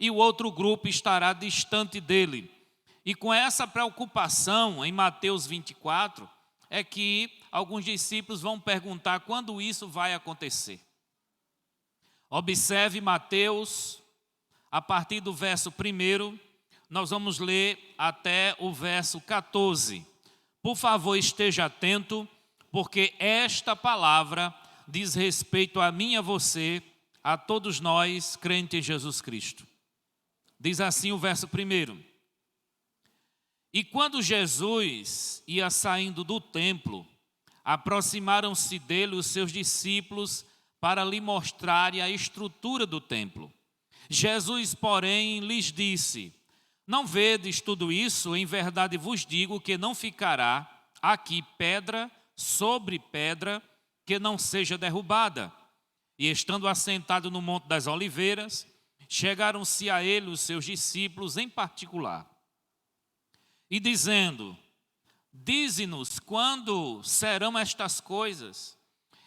e o outro grupo estará distante dele. E com essa preocupação, em Mateus 24, é que alguns discípulos vão perguntar quando isso vai acontecer. Observe Mateus, a partir do verso 1, nós vamos ler até o verso 14. Por favor, esteja atento, porque esta palavra diz respeito a mim e a você, a todos nós, crentes em Jesus Cristo. Diz assim o verso 1. E quando Jesus ia saindo do templo, aproximaram-se dele os seus discípulos para lhe mostrarem a estrutura do templo. Jesus, porém, lhes disse: não vedes tudo isso? Em verdade vos digo que não ficará aqui pedra sobre pedra que não seja derrubada. E estando assentado no Monte das Oliveiras, chegaram-se a ele os seus discípulos em particular. E dizendo: dize-nos quando serão estas coisas,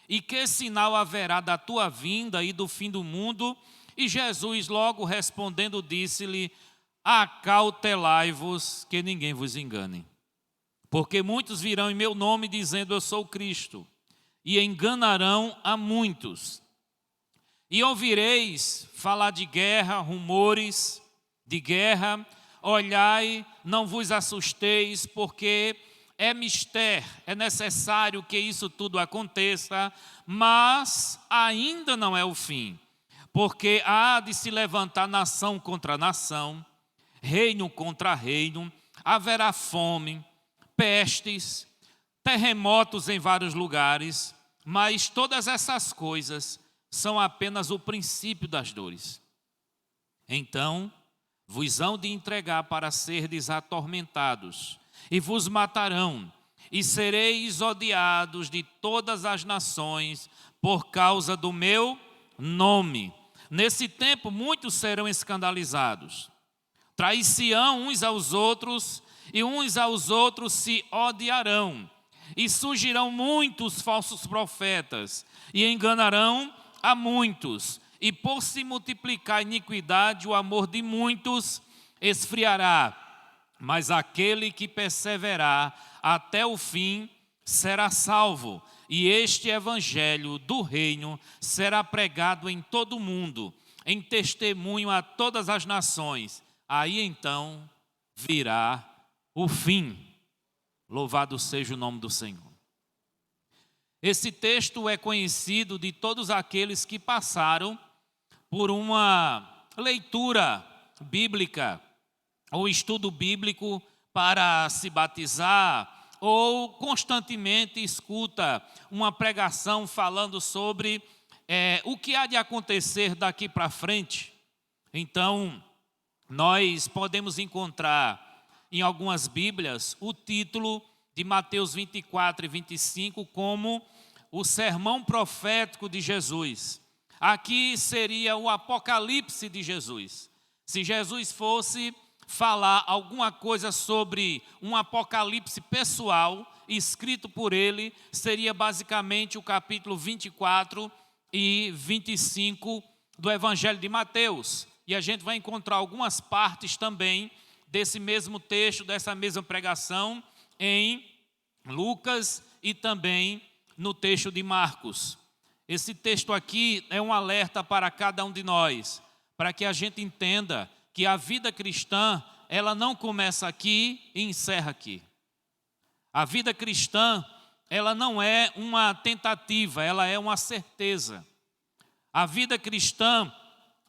e que sinal haverá da tua vinda e do fim do mundo? E Jesus logo respondendo disse-lhe: acautelai-vos que ninguém vos engane. Porque muitos virão em meu nome dizendo: eu sou Cristo, e enganarão a muitos. E ouvireis falar de guerra, rumores de guerra. Olhai, não vos assusteis, porque é mister, é necessário que isso tudo aconteça, mas ainda não é o fim. Porque há de se levantar nação contra nação, reino contra reino, haverá fome, pestes, terremotos em vários lugares, mas todas essas coisas são apenas o princípio das dores. Então vos hão de entregar para serdes atormentados, e vos matarão, e sereis odiados de todas as nações por causa do meu nome. Nesse tempo muitos serão escandalizados, trair-se-ão uns aos outros, e uns aos outros se odiarão. E surgirão muitos falsos profetas, e enganarão a muitos. E por se multiplicar a iniquidade, o amor de muitos esfriará. Mas aquele que perseverar até o fim será salvo. E este evangelho do reino será pregado em todo o mundo, em testemunho a todas as nações. Aí então virá o fim. Louvado seja o nome do Senhor. Esse texto é conhecido de todos aqueles que passaram por uma leitura bíblica ou estudo bíblico para se batizar, ou constantemente escuta uma pregação falando sobre o que há de acontecer daqui para frente. Então, nós podemos encontrar em algumas Bíblias o título de Mateus 24 e 25 como o sermão profético de Jesus. Aqui seria o apocalipse de Jesus. Se Jesus fosse falar alguma coisa sobre um apocalipse pessoal, escrito por ele, seria basicamente o capítulo 24 e 25 do Evangelho de Mateus. E a gente vai encontrar algumas partes também desse mesmo texto, dessa mesma pregação, em Lucas e também no texto de Marcos. Esse texto aqui é um alerta para cada um de nós, para que a gente entenda que a vida cristã, ela não começa aqui e encerra aqui. A vida cristã, ela não é uma tentativa, ela é uma certeza. A vida cristã,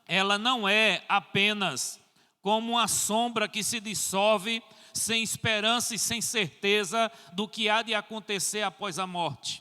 ela não é apenas como uma sombra que se dissolve sem esperança e sem certeza do que há de acontecer após a morte.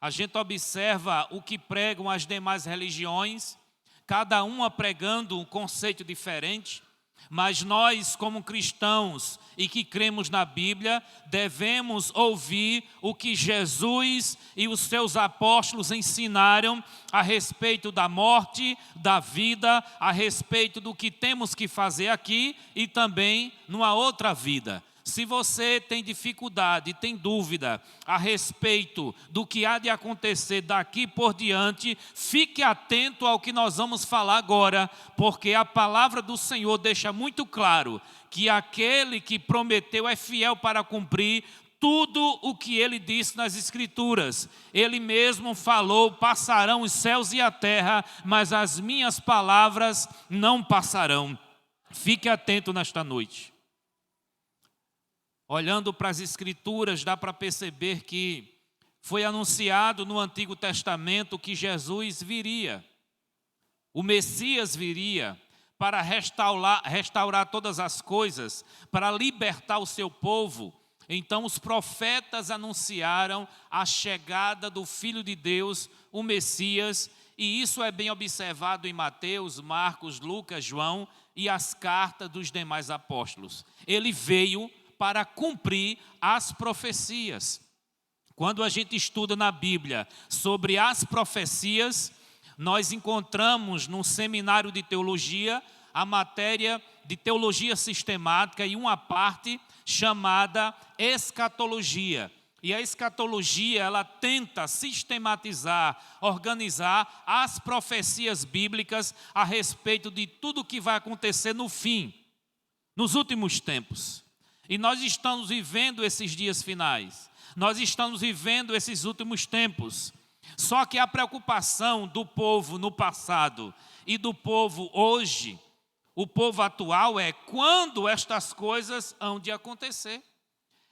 A gente observa o que pregam as demais religiões, cada uma pregando um conceito diferente, mas nós, como cristãos e que cremos na Bíblia, devemos ouvir o que Jesus e os seus apóstolos ensinaram a respeito da morte, da vida, a respeito do que temos que fazer aqui e também numa outra vida. Se você tem dificuldade, tem dúvida a respeito do que há de acontecer daqui por diante, fique atento ao que nós vamos falar agora, porque a palavra do Senhor deixa muito claro que aquele que prometeu é fiel para cumprir tudo o que ele disse nas Escrituras. Ele mesmo falou: passarão os céus e a terra, mas as minhas palavras não passarão. Fique atento nesta noite. Olhando para as Escrituras, dá para perceber que foi anunciado no Antigo Testamento que Jesus viria. O Messias viria para restaurar todas as coisas, para libertar o seu povo. Então os profetas anunciaram a chegada do Filho de Deus, o Messias, e isso é bem observado em Mateus, Marcos, Lucas, João e as cartas dos demais apóstolos. Ele veio para cumprir as profecias. Quando a gente estuda na Bíblia sobre as profecias, nós encontramos no seminário de teologia a matéria de teologia sistemática e uma parte chamada escatologia. E a escatologia, ela tenta sistematizar, organizar as profecias bíblicas a respeito de tudo o que vai acontecer no fim, nos últimos tempos. E nós estamos vivendo esses dias finais. Nós estamos vivendo esses últimos tempos. Só que a preocupação do povo no passado e do povo hoje, o povo atual, é quando estas coisas hão de acontecer.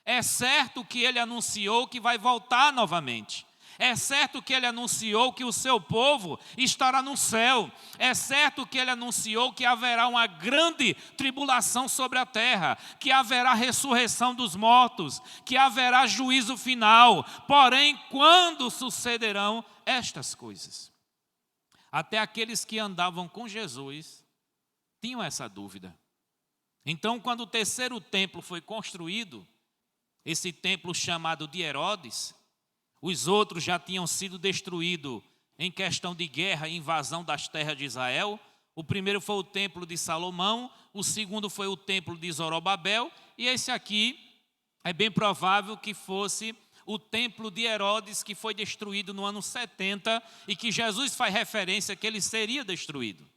É certo que ele anunciou que vai voltar novamente. É certo que ele anunciou que o seu povo estará no céu. É certo que ele anunciou que haverá uma grande tribulação sobre a terra, que haverá ressurreição dos mortos, que haverá juízo final. Porém, quando sucederão estas coisas? Até aqueles que andavam com Jesus tinham essa dúvida. Então, quando o terceiro templo foi construído, esse templo chamado de Herodes, os outros já tinham sido destruídos em questão de guerra e invasão das terras de Israel. O primeiro foi o templo de Salomão, o segundo foi o templo de Zorobabel, e esse aqui é bem provável que fosse o templo de Herodes, que foi destruído no ano 70 e que Jesus faz referência que ele seria destruído.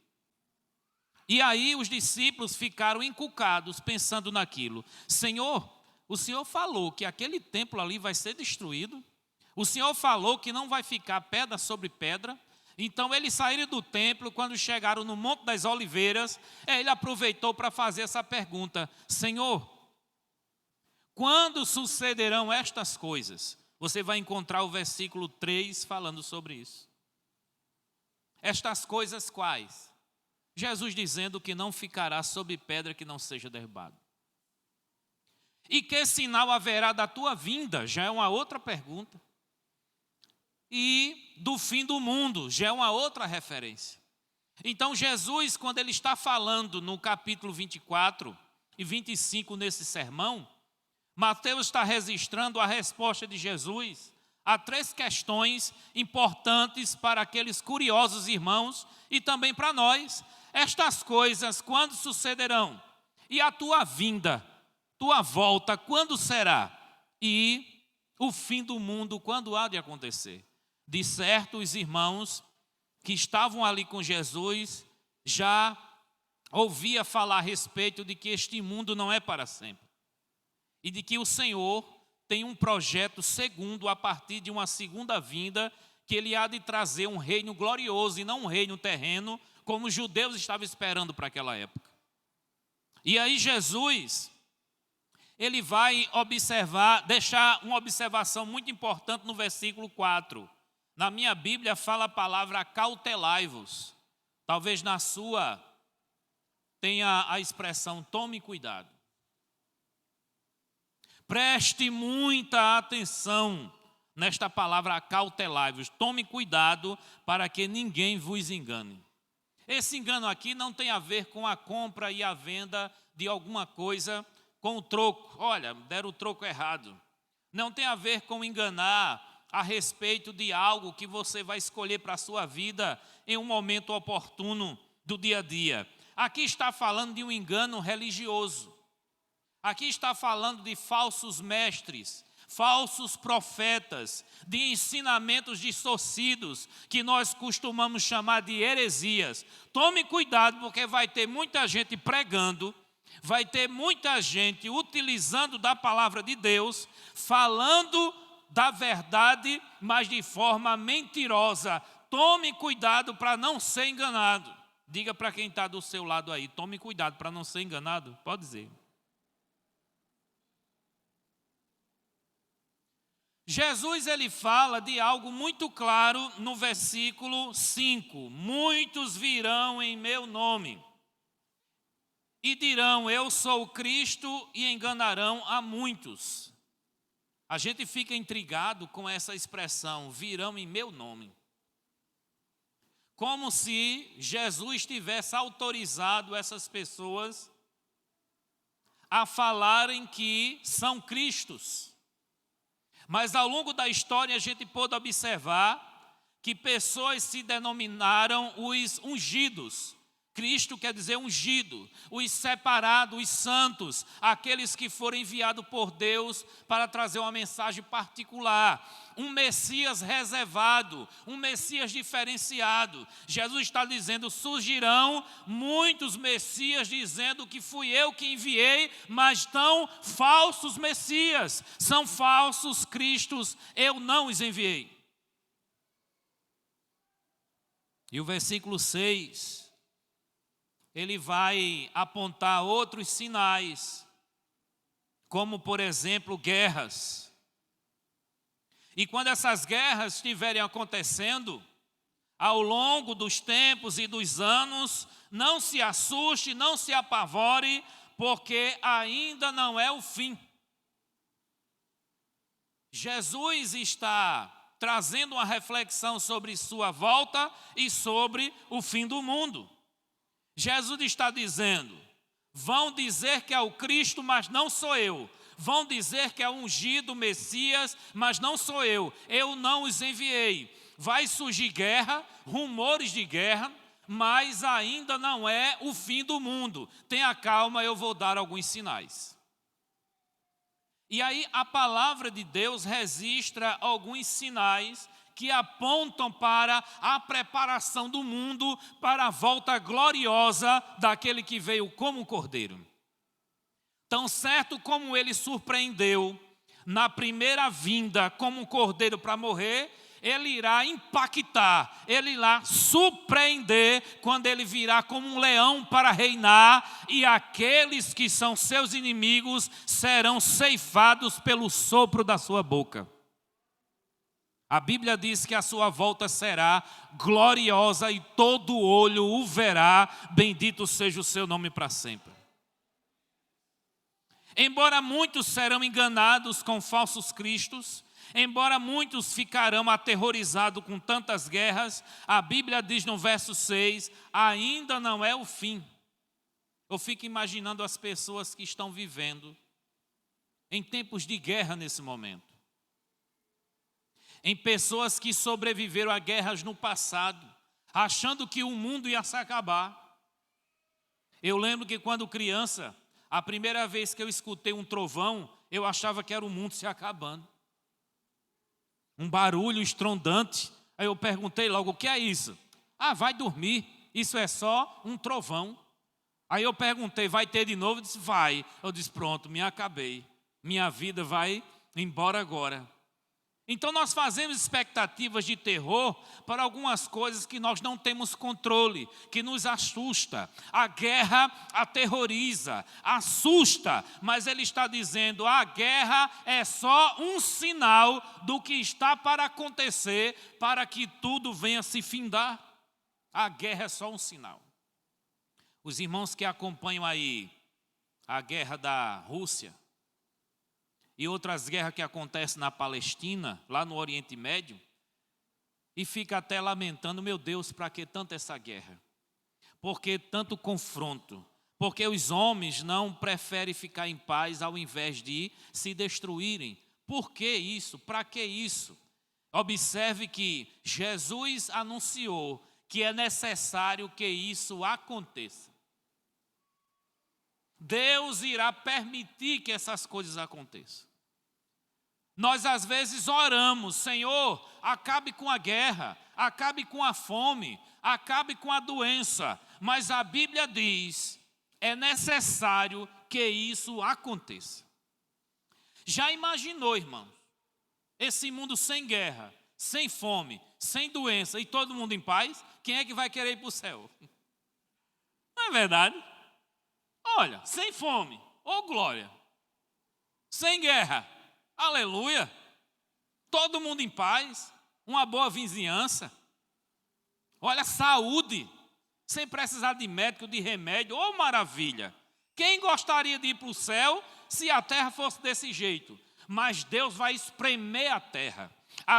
E aí os discípulos ficaram encucados pensando naquilo. Senhor, o Senhor falou que aquele templo ali vai ser destruído. O Senhor falou que não vai ficar pedra sobre pedra. Então eles saíram do templo, quando chegaram no Monte das Oliveiras, ele aproveitou para fazer essa pergunta: Senhor, quando sucederão estas coisas? Você vai encontrar o versículo 3 falando sobre isso. Estas coisas quais? Jesus dizendo que não ficará sobre pedra que não seja derrubado. E que sinal haverá da tua vinda? Já é uma outra pergunta. E do fim do mundo, já é uma outra referência. Então Jesus, quando ele está falando no capítulo 24 e 25 nesse sermão, Mateus está registrando a resposta de Jesus a 3 questões importantes para aqueles curiosos irmãos e também para nós. Estas coisas, quando sucederão? E a tua vinda, tua volta, quando será? E o fim do mundo, quando há de acontecer? De certo, os irmãos que estavam ali com Jesus já ouvia falar a respeito de que este mundo não é para sempre. E de que o Senhor tem um projeto segundo, a partir de uma segunda vinda, que ele há de trazer um reino glorioso e não um reino terreno, como os judeus estavam esperando para aquela época. E aí Jesus, ele vai deixar uma observação muito importante no versículo 4. Na minha Bíblia fala a palavra acautelai-vos. Talvez na sua tenha a expressão tome cuidado. Preste muita atenção nesta palavra acautelai-vos. Tome cuidado para que ninguém vos engane. Esse engano aqui não tem a ver com a compra e a venda de alguma coisa com o troco. Olha, deram o troco errado. Não tem a ver com enganar a respeito de algo que você vai escolher para a sua vida em um momento oportuno do dia a dia. Aqui está falando de um engano religioso. Aqui está falando de falsos mestres, falsos profetas, de ensinamentos distorcidos, que nós costumamos chamar de heresias. Tome cuidado, porque vai ter muita gente pregando, vai ter muita gente utilizando da palavra de Deus, falando da verdade, mas de forma mentirosa. Tome cuidado para não ser enganado. Diga para quem está do seu lado aí, tome cuidado para não ser enganado. Pode dizer. Jesus, ele fala de algo muito claro no versículo 5. Muitos virão em meu nome e dirão, eu sou o Cristo, e enganarão a muitos. A gente fica intrigado com essa expressão, virão em meu nome. Como se Jesus tivesse autorizado essas pessoas a falarem que são Cristos. Mas ao longo da história a gente pôde observar que pessoas se denominaram os ungidos. Cristo quer dizer ungido, os separados, os santos, aqueles que foram enviados por Deus para trazer uma mensagem particular. Um Messias reservado, um Messias diferenciado. Jesus está dizendo, surgirão muitos Messias dizendo que fui eu que enviei, mas estão falsos Messias, são falsos Cristos, eu não os enviei. E o versículo 6, ele vai apontar outros sinais, como por exemplo guerras. E quando essas guerras estiverem acontecendo, ao longo dos tempos e dos anos, não se assuste, não se apavore, porque ainda não é o fim. Jesus está trazendo uma reflexão sobre sua volta e sobre o fim do mundo. Jesus está dizendo, vão dizer que é o Cristo, mas não sou eu. Vão dizer que é o ungido Messias, mas não sou eu não os enviei. Vai surgir guerra, rumores de guerra, mas ainda não é o fim do mundo. Tenha calma, eu vou dar alguns sinais. E aí a palavra de Deus registra alguns sinais que apontam para a preparação do mundo para a volta gloriosa daquele que veio como cordeiro. Tão certo como ele surpreendeu na primeira vinda como um cordeiro para morrer, ele irá impactar, ele irá surpreender quando ele virá como um leão para reinar, e aqueles que são seus inimigos serão ceifados pelo sopro da sua boca. A Bíblia diz que a sua volta será gloriosa e todo olho o verá, bendito seja o seu nome para sempre. Embora muitos serão enganados com falsos cristos, embora muitos ficarão aterrorizados com tantas guerras, a Bíblia diz no verso 6, ainda não é o fim. Eu fico imaginando as pessoas que estão vivendo em tempos de guerra nesse momento. Em pessoas que sobreviveram a guerras no passado, achando que o mundo ia se acabar. Eu lembro que quando criança, a primeira vez que eu escutei um trovão, eu achava que era o mundo se acabando. Um barulho estrondante. Aí eu perguntei logo, o que é isso? Ah, vai dormir, isso é só um trovão. Aí eu perguntei, vai ter de novo? Eu disse, vai. Eu disse, pronto, me acabei. Minha vida vai embora agora. Então nós fazemos expectativas de terror para algumas coisas que nós não temos controle, que nos assusta. A guerra aterroriza, assusta, mas ele está dizendo, a guerra é só um sinal do que está para acontecer, para que tudo venha se findar. A guerra é só um sinal. Os irmãos que acompanham aí a guerra da Rússia, e outras guerras que acontecem na Palestina, lá no Oriente Médio, e fica até lamentando, meu Deus, para que tanta essa guerra? Por que tanto confronto? Porque os homens não preferem ficar em paz ao invés de se destruírem. Por que isso? Para que isso? Observe que Jesus anunciou que é necessário que isso aconteça. Deus irá permitir que essas coisas aconteçam. Nós às vezes oramos: Senhor, acabe com a guerra, acabe com a fome, acabe com a doença. Mas a Bíblia diz, é necessário que isso aconteça. Já imaginou, irmão, esse mundo sem guerra, sem fome, sem doença e todo mundo em paz? Quem é que vai querer ir para o céu? Não é verdade? Olha, sem fome, ô glória, sem guerra, aleluia, todo mundo em paz, uma boa vizinhança, olha, saúde, sem precisar de médico, de remédio, ô maravilha. Quem gostaria de ir para o céu se a terra fosse desse jeito? Mas Deus vai espremer a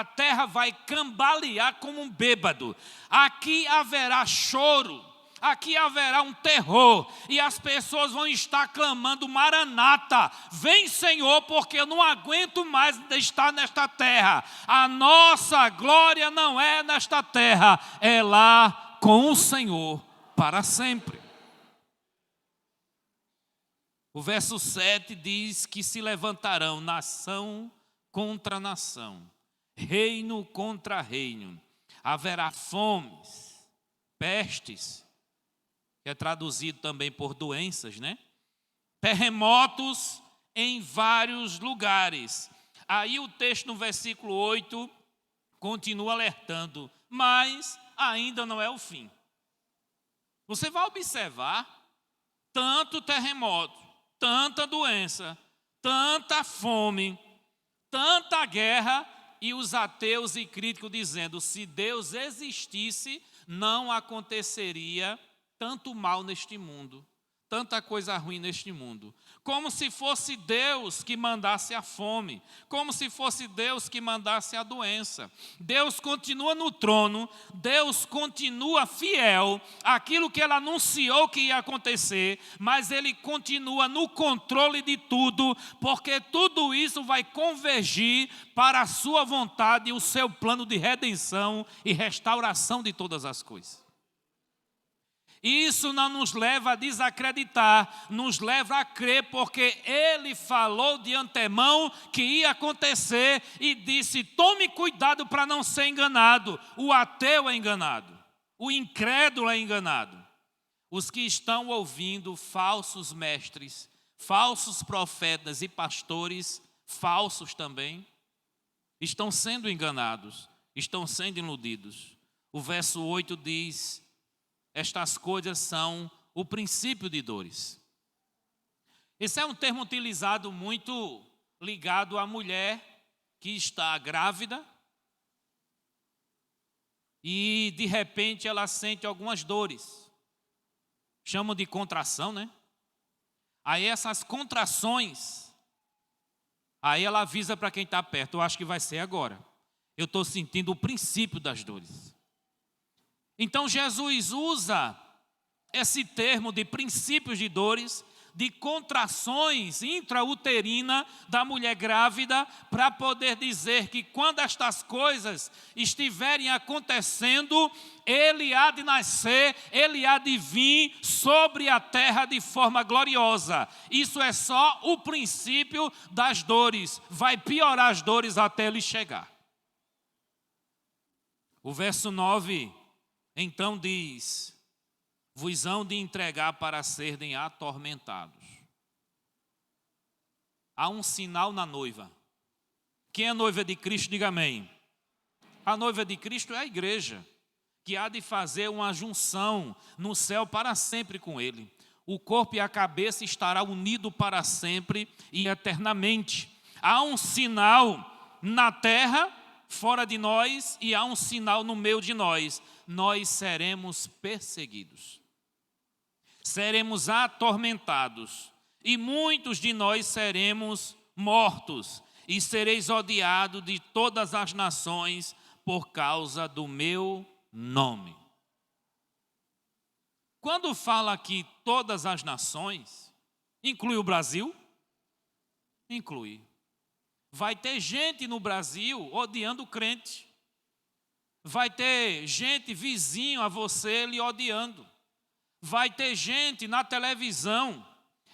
terra vai cambalear como um bêbado. Aqui haverá choro, aqui haverá um terror, e as pessoas vão estar clamando: Maranata, vem Senhor, porque eu não aguento mais estar nesta terra. A nossa glória não é nesta terra, é lá com o Senhor para sempre. O verso 7 diz que se levantarão nação contra nação, reino contra reino. Haverá fomes, pestes, que é traduzido também por doenças, né? Terremotos em vários lugares. Aí o texto no versículo 8 continua alertando: mas ainda não é o fim. Você vai observar tanto terremoto, tanta doença, tanta fome, tanta guerra, e os ateus e críticos dizendo: se Deus existisse, não aconteceria tanto mal neste mundo, tanta coisa ruim neste mundo. Como se fosse Deus que mandasse a fome, como se fosse Deus que mandasse a doença. Deus continua no trono, Deus continua fiel àquilo que Ele anunciou que ia acontecer, mas Ele continua no controle de tudo, porque tudo isso vai convergir para a sua vontade e o seu plano de redenção e restauração de todas as coisas. Isso não nos leva a desacreditar, nos leva a crer, porque Ele falou de antemão que ia acontecer e disse: tome cuidado para não ser enganado. O ateu é enganado, o incrédulo é enganado. Os que estão ouvindo falsos mestres, falsos profetas e pastores, falsos também, estão sendo enganados, estão sendo iludidos. O verso 8 diz: estas coisas são o princípio de dores. Esse é um termo utilizado muito ligado à mulher que está grávida e de repente ela sente algumas dores. Chamam de contração, né? Aí essas contrações, aí ela avisa para quem está perto: eu acho que vai ser agora. Eu estou sentindo o princípio das dores. Então Jesus usa esse termo de princípios de dores, de contrações intrauterinas da mulher grávida, para poder dizer que quando estas coisas estiverem acontecendo, Ele há de nascer, Ele há de vir sobre a terra de forma gloriosa. Isso é só o princípio das dores, vai piorar as dores até Ele chegar. O verso 9 então diz: vos hão de entregar para serem atormentados. Há um sinal na noiva. Quem é noiva de Cristo, diga amém. A noiva de Cristo é a igreja, que há de fazer uma junção no céu para sempre com Ele. O corpo e a cabeça estará unido para sempre e eternamente. Há um sinal na terra, fora de nós, e há um sinal no meio de nós. Nós seremos perseguidos, seremos atormentados, e muitos de nós seremos mortos, e sereis odiados de todas as nações por causa do meu nome. Quando fala aqui todas as nações, inclui o Brasil? Inclui. Vai ter gente no Brasil odiando o crente. Vai ter gente vizinho a você lhe odiando. Vai ter gente na televisão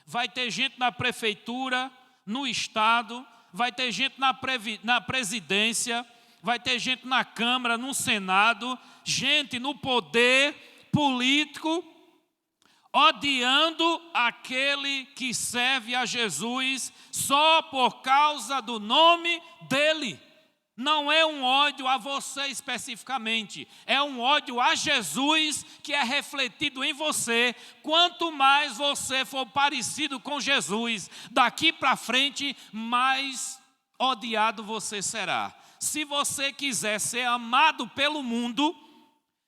vai ter gente na prefeitura, no estado, vai ter gente na presidência, vai ter gente na Câmara, no Senado, gente no poder político, odiando aquele que serve a Jesus só por causa do nome dele. Não é um ódio a você especificamente, é um ódio a Jesus que é refletido em você. Quanto mais você for parecido com Jesus, daqui para frente, mais odiado você será. Se você quiser ser amado pelo mundo,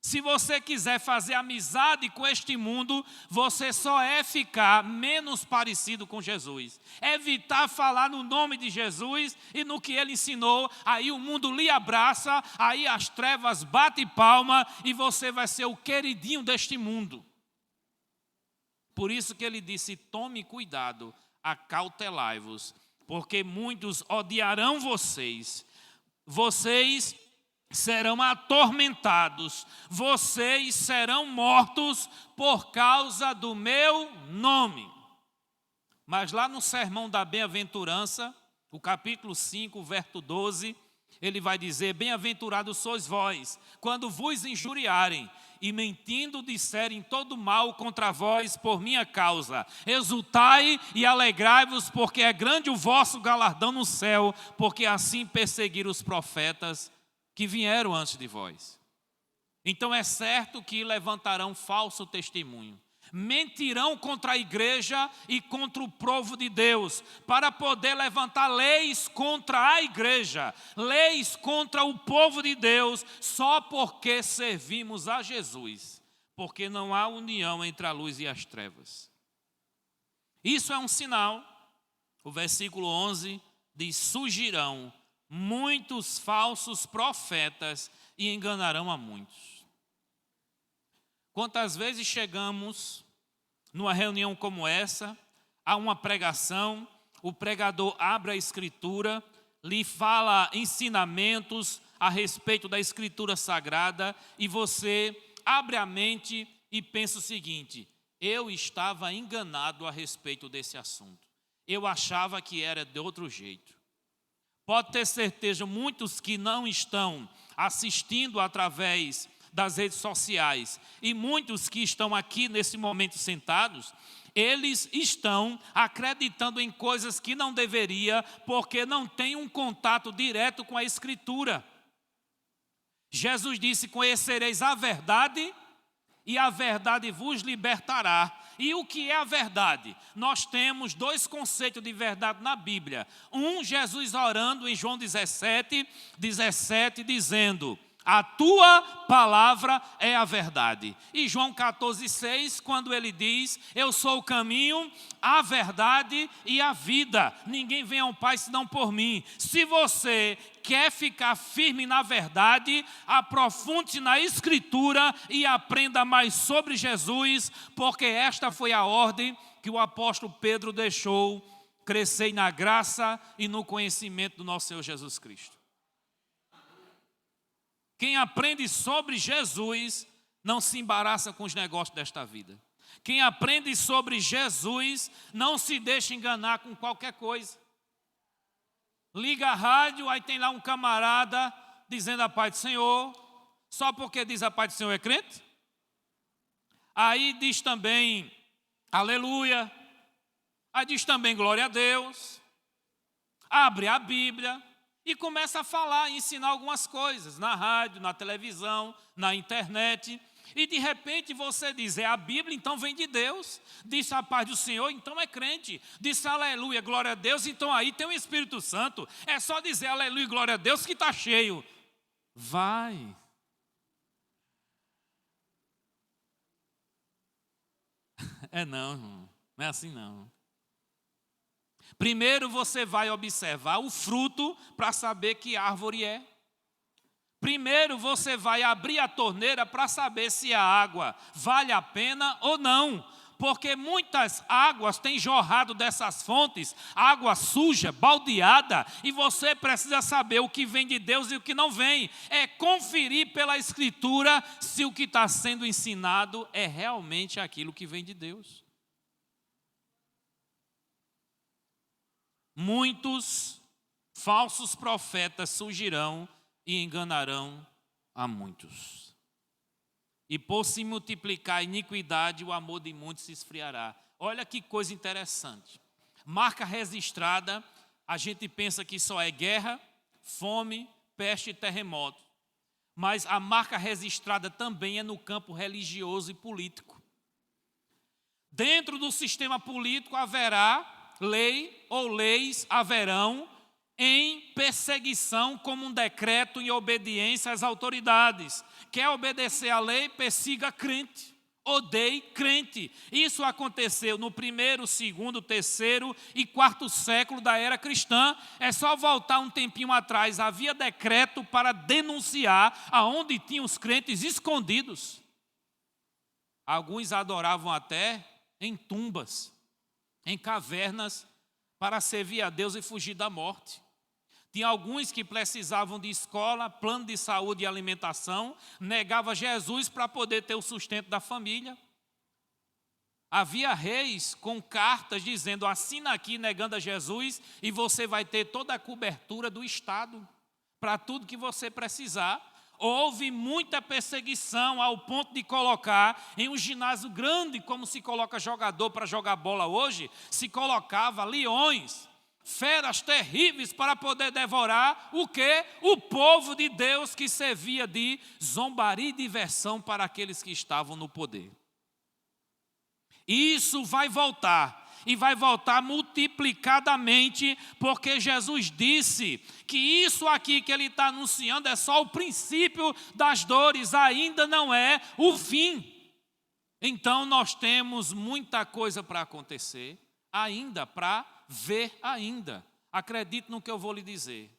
se você quiser fazer amizade com este mundo, você só é ficar menos parecido com Jesus. Evitar falar no nome de Jesus e no que ele ensinou, aí o mundo lhe abraça, aí as trevas batem palma e você vai ser o queridinho deste mundo. Por isso que ele disse, tome cuidado, acautelai-vos, porque muitos odiarão vocês. Vocês serão atormentados, vocês serão mortos por causa do meu nome. Mas lá no sermão da bem-aventurança, o capítulo 5, verso 12, ele vai dizer, bem-aventurados sois vós, quando vos injuriarem, e mentindo disserem todo mal contra vós por minha causa. Exultai e alegrai-vos, porque é grande o vosso galardão no céu, porque assim perseguiram os profetas que vieram antes de vós. Então é certo que levantarão falso testemunho, mentirão contra a igreja e contra o povo de Deus, para poder levantar leis contra a igreja, leis contra o povo de Deus, só porque servimos a Jesus, porque não há união entre a luz e as trevas. Isso é um sinal. O versículo 11 diz, surgirão muitos falsos profetas e enganarão a muitos. Quantas vezes chegamos numa reunião como essa, a uma pregação, o pregador abre a escritura, lhe fala ensinamentos a respeito da escritura sagrada e você abre a mente e pensa o seguinte, eu estava enganado a respeito desse assunto. Eu achava que era de outro jeito. Pode ter certeza, muitos que não estão assistindo através das redes sociais e muitos que estão aqui nesse momento sentados, eles estão acreditando em coisas que não deveria, porque não tem um contato direto com a Escritura. Jesus disse, conhecereis a verdade e a verdade vos libertará. E o que é a verdade? Nós temos dois conceitos de verdade na Bíblia. Um, Jesus orando em João 17, dizendo, a tua palavra é a verdade. E João 14, 6, quando ele diz, eu sou o caminho, a verdade e a vida. Ninguém vem ao Pai senão por mim. Se você quer ficar firme na verdade, aprofunde-se na Escritura e aprenda mais sobre Jesus, porque esta foi a ordem que o apóstolo Pedro deixou, crescei na graça e no conhecimento do nosso Senhor Jesus Cristo. Quem aprende sobre Jesus não se embaraça com os negócios desta vida. Quem aprende sobre Jesus não se deixa enganar com qualquer coisa. Liga a rádio, aí tem lá um camarada dizendo a paz do Senhor, só porque diz a paz do Senhor é crente. Aí diz também aleluia, aí diz também glória a Deus, abre a Bíblia e começa a falar, ensinar algumas coisas na rádio, na televisão, na internet. E de repente você diz, é a Bíblia, então vem de Deus. Disse a paz do Senhor, então é crente. Disse aleluia, glória a Deus, então aí tem o Espírito Santo. É só dizer aleluia, glória a Deus que está cheio. Vai. Não é assim não. Primeiro você vai observar o fruto para saber que árvore é. Primeiro você vai abrir a torneira para saber se a água vale a pena ou não. Porque muitas águas têm jorrado dessas fontes, água suja, baldeada, e você precisa saber o que vem de Deus e o que não vem. É conferir pela Escritura se o que está sendo ensinado é realmente aquilo que vem de Deus. muitos falsos profetas surgirão e enganarão a muitos. E por se multiplicar a iniquidade, o amor de muitos se esfriará. Olha que coisa interessante. Marca registrada, a gente pensa que só é guerra, fome, peste e terremoto. Mas a marca registrada também é no campo religioso e político. Dentro do sistema político haverá lei ou leis haverão em perseguição como um decreto em obediência às autoridades. Quer obedecer à lei, persiga crente, odeie crente. Isso aconteceu no 1º, 2º, 3º e 4º século da era cristã. É só voltar um tempinho atrás, havia decreto para denunciar aonde tinham os crentes escondidos. Alguns adoravam até em tumbas, em cavernas, para servir a Deus e fugir da morte. Tinha alguns que precisavam de escola, plano de saúde e alimentação, negava Jesus para poder ter o sustento da família. Havia reis com cartas dizendo, assina aqui negando a Jesus e você vai ter toda a cobertura do Estado para tudo que você precisar. Houve muita perseguição ao ponto de colocar em um ginásio grande, como se coloca jogador para jogar bola hoje, se colocava leões, feras terríveis para poder devorar o quê? O povo de Deus que servia de zombaria e diversão para aqueles que estavam no poder. Isso vai voltar. E vai voltar multiplicadamente, porque Jesus disse que isso aqui que ele está anunciando é só o princípio das dores, ainda não é o fim. Então nós temos muita coisa para acontecer, ainda, para ver ainda. Acredite no que eu vou lhe dizer.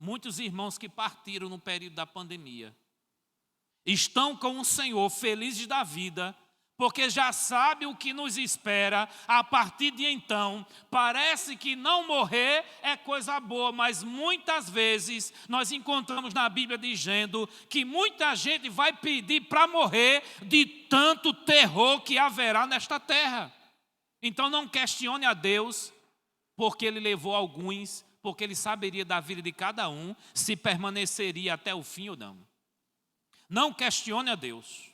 Muitos irmãos que partiram no período da pandemia estão com o Senhor felizes da vida, porque já sabe o que nos espera a partir de então. Parece que não morrer é coisa boa, mas muitas vezes nós encontramos na Bíblia dizendo que muita gente vai pedir para morrer de tanto terror que haverá nesta terra. Então não questione a Deus, porque Ele levou alguns, porque Ele saberia da vida de cada um, se permaneceria até o fim ou não. Não questione a Deus.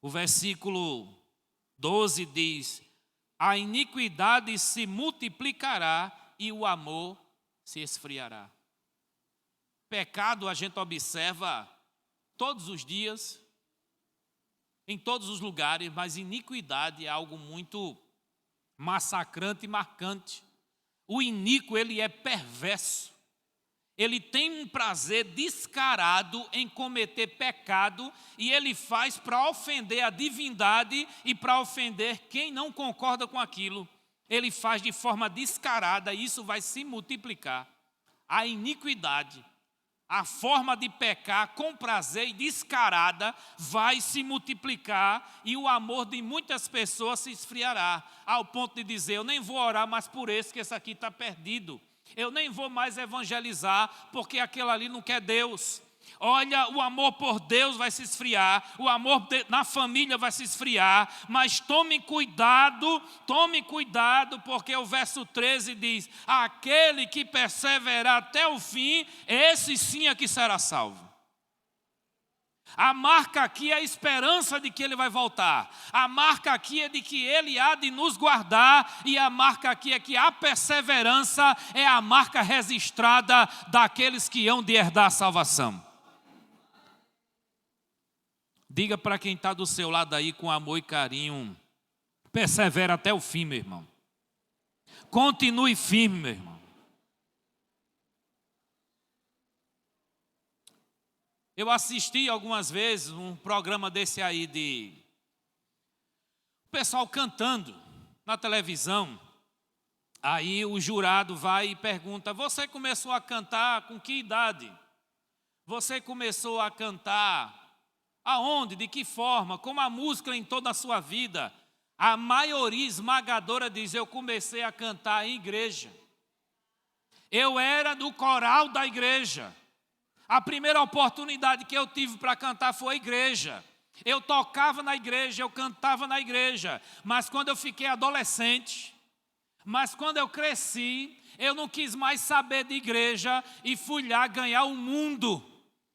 O versículo 12 diz, a iniquidade se multiplicará e o amor se esfriará. Pecado a gente observa todos os dias, em todos os lugares, mas iniquidade é algo muito massacrante e marcante. O iníquo, ele é perverso. Ele tem um prazer descarado em cometer pecado e ele faz para ofender a divindade e para ofender quem não concorda com aquilo. Ele faz de forma descarada e isso vai se multiplicar. A iniquidade, a forma de pecar com prazer e descarada vai se multiplicar e o amor de muitas pessoas se esfriará, ao ponto de dizer, eu nem vou orar mais por esse, que esse aqui está perdido. Eu nem vou mais evangelizar, porque aquele ali não quer Deus. Olha, o amor por Deus vai se esfriar, o amor na família vai se esfriar, mas tome cuidado, porque o verso 13 diz, aquele que perseverar até o fim, esse sim é que será salvo. A marca aqui é a esperança de que Ele vai voltar. A marca aqui é de que Ele há de nos guardar. E a marca aqui é que a perseverança é a marca registrada daqueles que hão de herdar a salvação. Diga para quem está do seu lado aí com amor e carinho, persevera até o fim, meu irmão. Continue firme, meu irmão. Eu assisti algumas vezes um programa desse aí de o pessoal cantando na televisão. Aí o jurado vai e pergunta, você começou a cantar com que idade? Você começou a cantar aonde, de que forma, como a música em toda a sua vida? A maioria esmagadora diz, eu comecei a cantar em igreja. Eu era do coral da igreja. A primeira oportunidade que eu tive para cantar foi a igreja. Eu tocava na igreja, eu cantava na igreja. Mas quando eu fiquei adolescente, Mas quando eu cresci, eu não quis mais saber de igreja e fui lá ganhar o mundo,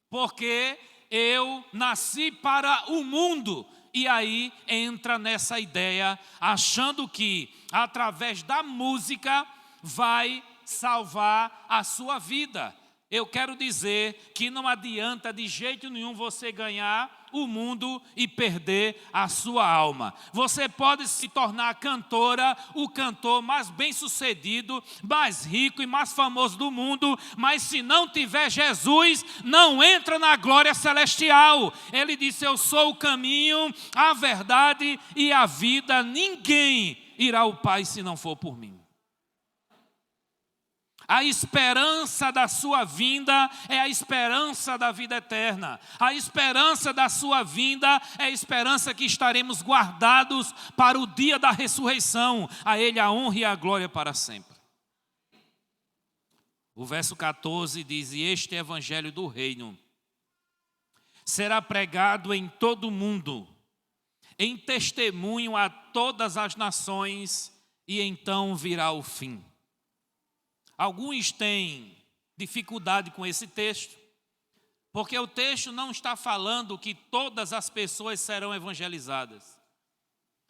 porque eu nasci para o mundo. E aí entra nessa ideia, achando que através da música vai salvar a sua vida. Eu quero dizer que não adianta de jeito nenhum você ganhar o mundo e perder a sua alma. Você pode se tornar cantora, o cantor mais bem-sucedido, mais rico e mais famoso do mundo, mas se não tiver Jesus, não entra na glória celestial. Ele disse: eu sou o caminho, a verdade e a vida. Ninguém irá ao Pai se não for por mim. A esperança da sua vinda é a esperança da vida eterna. A esperança da sua vinda é a esperança que estaremos guardados para o dia da ressurreição. A Ele a honra e a glória para sempre. O verso 14 diz: e este evangelho do reino será pregado em todo o mundo, em testemunho a todas as nações, e então virá o fim. Alguns têm dificuldade com esse texto, porque o texto não está falando que todas as pessoas serão evangelizadas.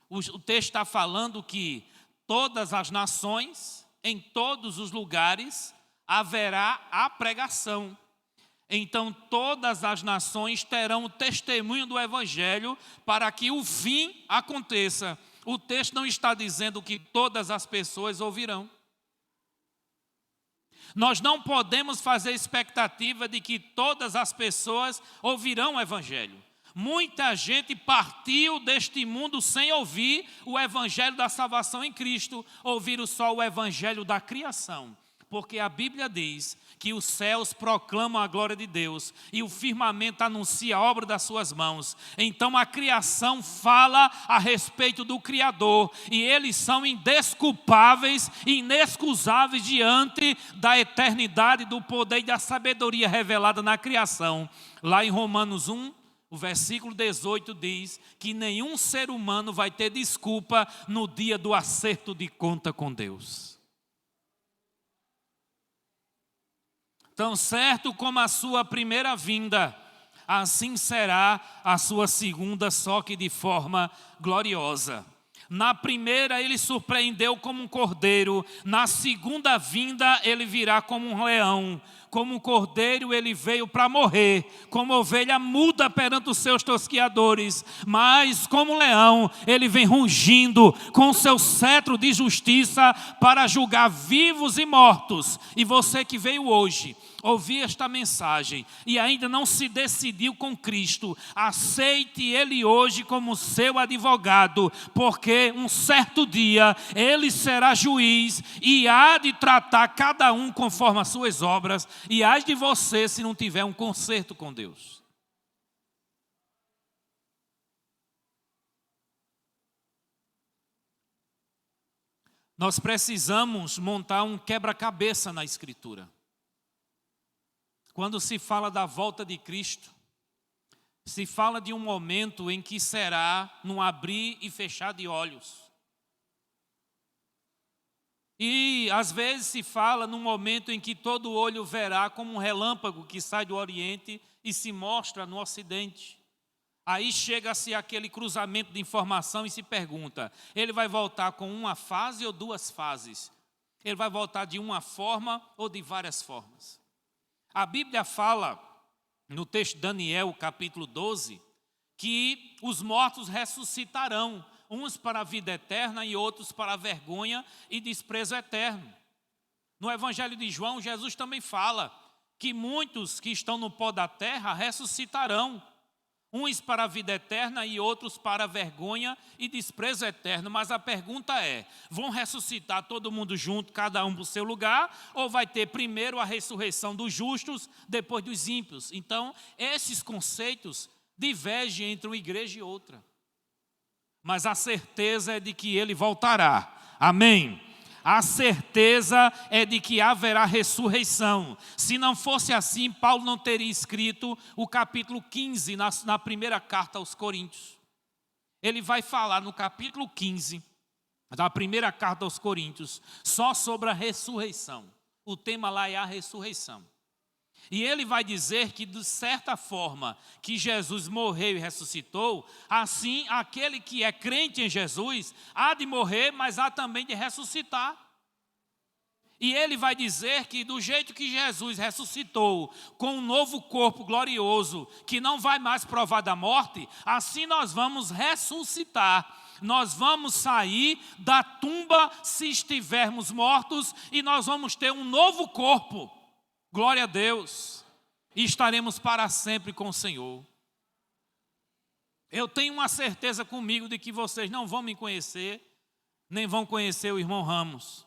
O texto está falando que todas as nações, em todos os lugares, haverá a pregação. Então todas as nações terão o testemunho do evangelho para que o fim aconteça. O texto não está dizendo que todas as pessoas ouvirão. Nós não podemos fazer expectativa de que todas as pessoas ouvirão o evangelho. Muita gente partiu deste mundo sem ouvir o evangelho da salvação em Cristo, ouviram só o evangelho da criação. Porque a Bíblia diz que os céus proclamam a glória de Deus e o firmamento anuncia a obra das suas mãos. Então a criação fala a respeito do Criador e eles são indesculpáveis e inexcusáveis diante da eternidade, do poder e da sabedoria revelada na criação. Lá em Romanos 1, o versículo 18 diz que nenhum ser humano vai ter desculpa no dia do acerto de conta com Deus. Tão certo como a sua primeira vinda, assim será a sua segunda, só que de forma gloriosa. Na primeira ele surpreendeu como um cordeiro, na segunda vinda ele virá como um leão. Como um cordeiro ele veio para morrer, como ovelha muda perante os seus tosquiadores, mas como leão ele vem rugindo com seu cetro de justiça para julgar vivos e mortos. E você que veio hoje ouvir esta mensagem e ainda não se decidiu com Cristo, aceite Ele hoje como seu advogado, porque um certo dia Ele será juiz e há de tratar cada um conforme as suas obras, e há de você se não tiver um conserto com Deus. Nós precisamos montar um quebra-cabeça na Escritura. Quando se fala da volta de Cristo, se fala de um momento em que será num abrir e fechar de olhos. E às vezes se fala num momento em que todo olho verá como um relâmpago que sai do Oriente e se mostra no Ocidente. Aí chega-se aquele cruzamento de informação e se pergunta, ele vai voltar com uma fase ou duas fases? Ele vai voltar de uma forma ou de várias formas? A Bíblia fala, no texto de Daniel, capítulo 12, que os mortos ressuscitarão, uns para a vida eterna e outros para a vergonha e desprezo eterno. No Evangelho de João, Jesus também fala que muitos que estão no pó da terra ressuscitarão, uns para a vida eterna e outros para a vergonha e desprezo eterno. Mas a pergunta é, vão ressuscitar todo mundo junto, cada um para o seu lugar? Ou vai ter primeiro a ressurreição dos justos, depois dos ímpios? Então, esses conceitos divergem entre uma igreja e outra. Mas a certeza é de que ele voltará. Amém? A certeza é de que haverá ressurreição. Se não fosse assim, Paulo não teria escrito o capítulo 15 na primeira carta aos Coríntios. Ele vai falar no capítulo 15, da primeira carta aos Coríntios, só sobre a ressurreição. O tema lá é a ressurreição. E ele vai dizer que, de certa forma, que Jesus morreu e ressuscitou, assim aquele que é crente em Jesus há de morrer, mas há também de ressuscitar. E ele vai dizer que do jeito que Jesus ressuscitou, com um novo corpo glorioso, que não vai mais provar da morte, assim nós vamos ressuscitar. Nós vamos sair da tumba se estivermos mortos e nós vamos ter um novo corpo. Glória a Deus. E estaremos para sempre com o Senhor. Eu tenho uma certeza comigo de que vocês não vão me conhecer, nem vão conhecer o irmão Ramos.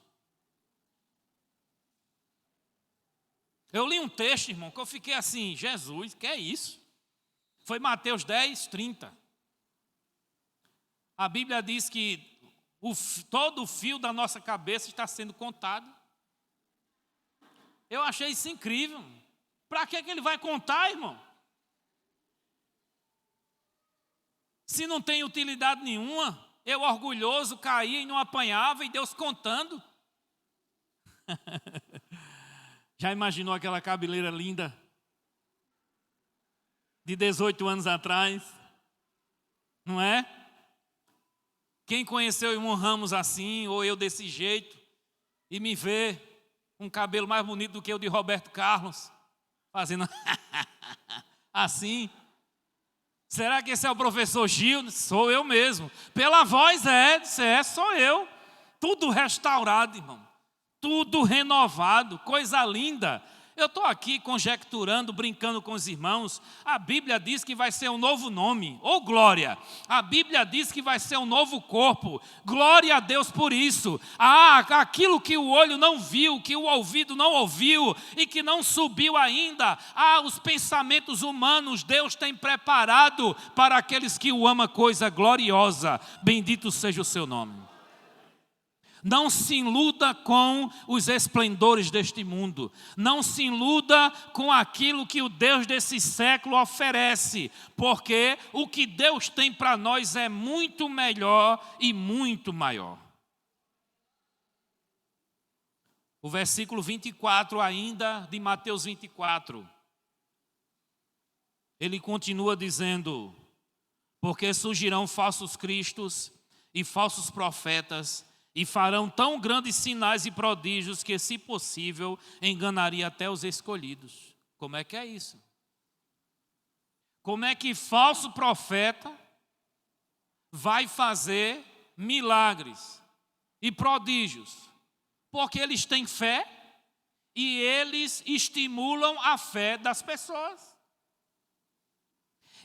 Eu li um texto, irmão, que eu fiquei assim, Jesus, que é isso? Foi Mateus 10, 30. A Bíblia diz que todo o fio da nossa cabeça está sendo contado. Eu achei isso incrível. Para que ele vai contar, irmão? Se não tem utilidade nenhuma, eu orgulhoso caía e não apanhava e Deus contando. Já imaginou aquela cabeleira linda de 18 anos atrás? Não é? Quem conheceu o irmão Ramos assim, ou eu desse jeito, e me vê um cabelo mais bonito do que o de Roberto Carlos, fazendo assim. Será que esse é o professor Gil? Sou eu mesmo. Pela voz sou eu. Tudo restaurado, irmão. Tudo renovado, coisa linda. Eu estou aqui conjecturando, brincando com os irmãos. A Bíblia diz que vai ser um novo nome, ou glória. A Bíblia diz que vai ser um novo corpo. Glória a Deus por isso. Aquilo que o olho não viu, que o ouvido não ouviu e que não subiu ainda. Os pensamentos humanos Deus tem preparado para aqueles que o amam, coisa gloriosa. Bendito seja o seu nome. Não se iluda com os esplendores deste mundo. Não se iluda com aquilo que o Deus desse século oferece. Porque o que Deus tem para nós é muito melhor e muito maior. O versículo 24 ainda de Mateus 24. Ele continua dizendo: porque surgirão falsos cristos e falsos profetas, e farão tão grandes sinais e prodígios que, se possível, enganaria até os escolhidos. Como é que é isso? Como é que falso profeta vai fazer milagres e prodígios? Porque eles têm fé e eles estimulam a fé das pessoas.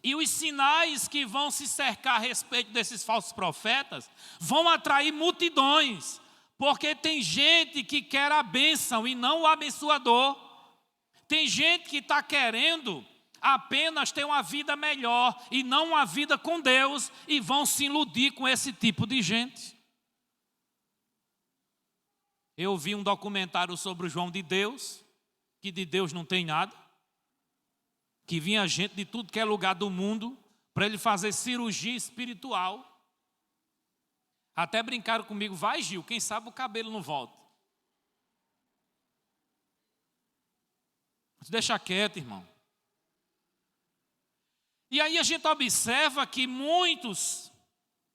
E os sinais que vão se cercar a respeito desses falsos profetas vão atrair multidões, porque tem gente que quer a bênção e não o abençoador. Tem gente que está querendo apenas ter uma vida melhor e não uma vida com Deus, e vão se iludir com esse tipo de gente. Eu vi um documentário sobre o João de Deus, que de Deus não tem nada. Que vinha gente de tudo que é lugar do mundo para ele fazer cirurgia espiritual. Até brincaram comigo: vai, Gil, quem sabe o cabelo não volta. Deixa quieto, irmão. E aí a gente observa que muitos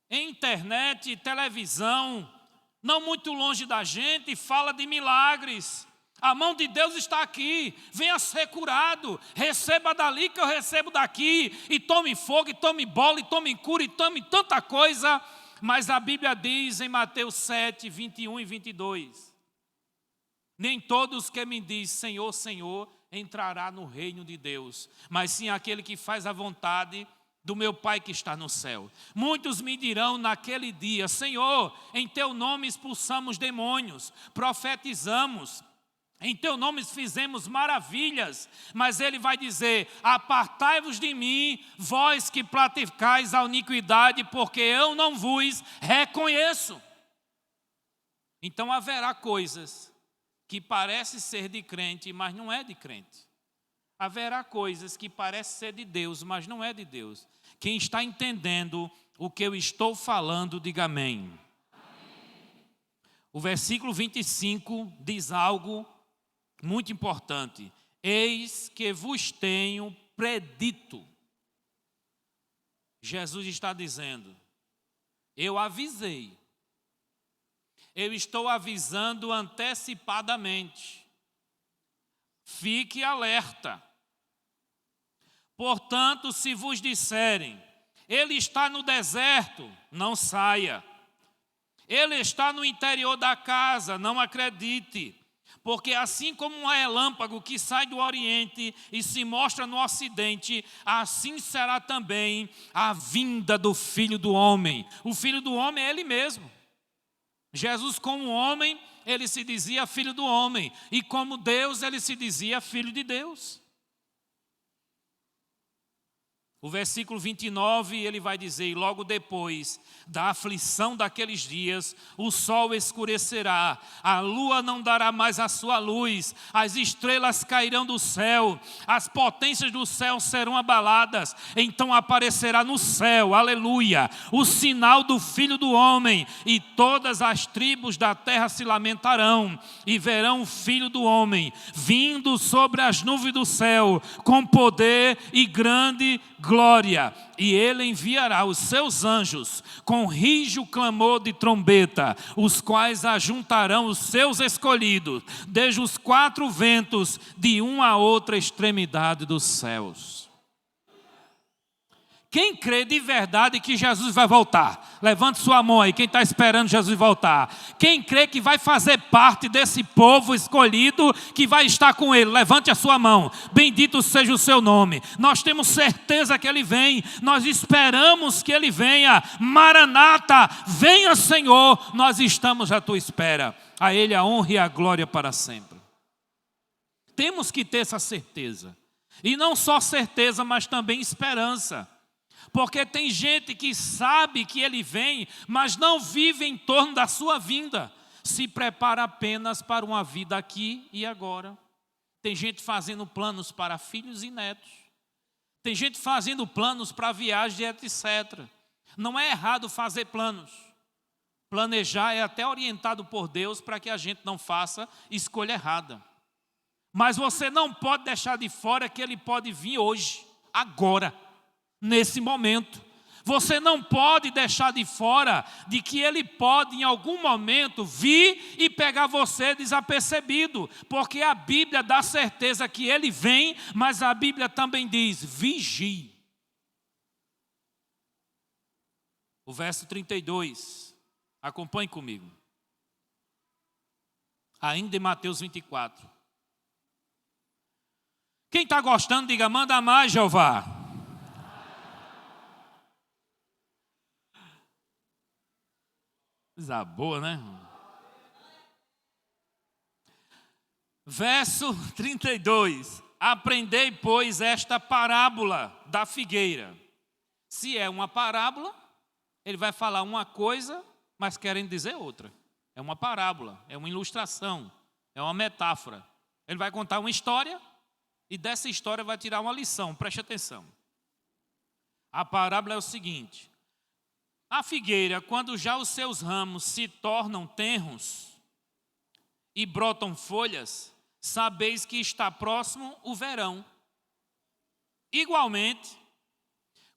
em internet, televisão, não muito longe da gente, fala de milagres. A mão de Deus está aqui, venha ser curado, receba dali que eu recebo daqui, e tome fogo, e tome bola, e tome cura, e tome tanta coisa. Mas a Bíblia diz em Mateus 7, 21 e 22, nem todos que me diz Senhor, Senhor, entrará no reino de Deus, mas sim aquele que faz a vontade do meu Pai que está no céu. Muitos me dirão naquele dia: Senhor, em teu nome expulsamos demônios, profetizamos, em teu nome fizemos maravilhas. Mas ele vai dizer: apartai-vos de mim, vós que praticais a iniquidade, porque eu não vos reconheço. Então haverá coisas que parecem ser de crente, mas não é de crente. Haverá coisas que parecem ser de Deus, mas não é de Deus. Quem está entendendo o que eu estou falando, diga amém. O versículo 25 diz algo muito importante. Eis que vos tenho predito. Jesus está dizendo, eu avisei. Eu estou avisando antecipadamente. Fique alerta. Portanto, se vos disserem, ele está no deserto, não saia. Ele está no interior da casa, não acredite. Porque assim como um relâmpago que sai do Oriente e se mostra no Ocidente, assim será também a vinda do Filho do Homem. O Filho do Homem é Ele mesmo. Jesus, como homem, Ele se dizia Filho do Homem. E como Deus, Ele se dizia Filho de Deus. O versículo 29, ele vai dizer, e logo depois da aflição daqueles dias, o sol escurecerá, a lua não dará mais a sua luz, as estrelas cairão do céu, as potências do céu serão abaladas, então aparecerá no céu, aleluia, o sinal do Filho do Homem, e todas as tribos da terra se lamentarão, e verão o Filho do Homem, vindo sobre as nuvens do céu, com poder e grande glória, e ele enviará os seus anjos com rijo clamor de trombeta, os quais ajuntarão os seus escolhidos desde os quatro ventos de uma a outra extremidade dos céus. Quem crê de verdade que Jesus vai voltar? Levante sua mão aí, quem está esperando Jesus voltar. Quem crê que vai fazer parte desse povo escolhido que vai estar com Ele? Levante a sua mão. Bendito seja o seu nome. Nós temos certeza que Ele vem. Nós esperamos que Ele venha. Maranata, venha Senhor. Nós estamos à tua espera. A Ele a honra e a glória para sempre. Temos que ter essa certeza. E não só certeza, mas também esperança. Porque tem gente que sabe que Ele vem, mas não vive em torno da sua vinda. Se prepara apenas para uma vida aqui e agora. Tem gente fazendo planos para filhos e netos. Tem gente fazendo planos para viagem, etc. Não é errado fazer planos. Planejar é até orientado por Deus para que a gente não faça escolha errada. Mas você não pode deixar de fora que Ele pode vir hoje, agora. Nesse momento, você não pode deixar de fora de que Ele pode em algum momento vir e pegar você desapercebido, porque a Bíblia dá certeza que Ele vem, mas a Bíblia também diz, vigie. O verso 32, acompanhe comigo. Ainda em Mateus 24. Quem está gostando, diga, manda mais, Jeová. Coisa boa, né? Verso 32. Aprendei, pois, esta parábola da figueira. Se é uma parábola, ele vai falar uma coisa, mas querendo dizer outra. É uma parábola, é uma ilustração, é uma metáfora. Ele vai contar uma história e dessa história vai tirar uma lição, preste atenção. A parábola é o seguinte. A figueira, quando já os seus ramos se tornam tenros e brotam folhas, sabeis que está próximo o verão. Igualmente,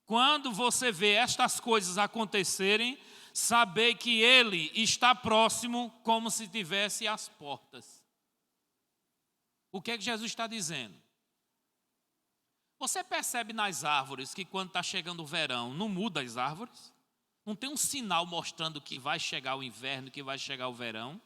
quando você vê estas coisas acontecerem, sabei que Ele está próximo como se estivesse às portas. O que é que Jesus está dizendo? Você percebe nas árvores que quando está chegando o verão, não muda as árvores? Não tem um sinal mostrando que vai chegar o inverno, que vai chegar o verão.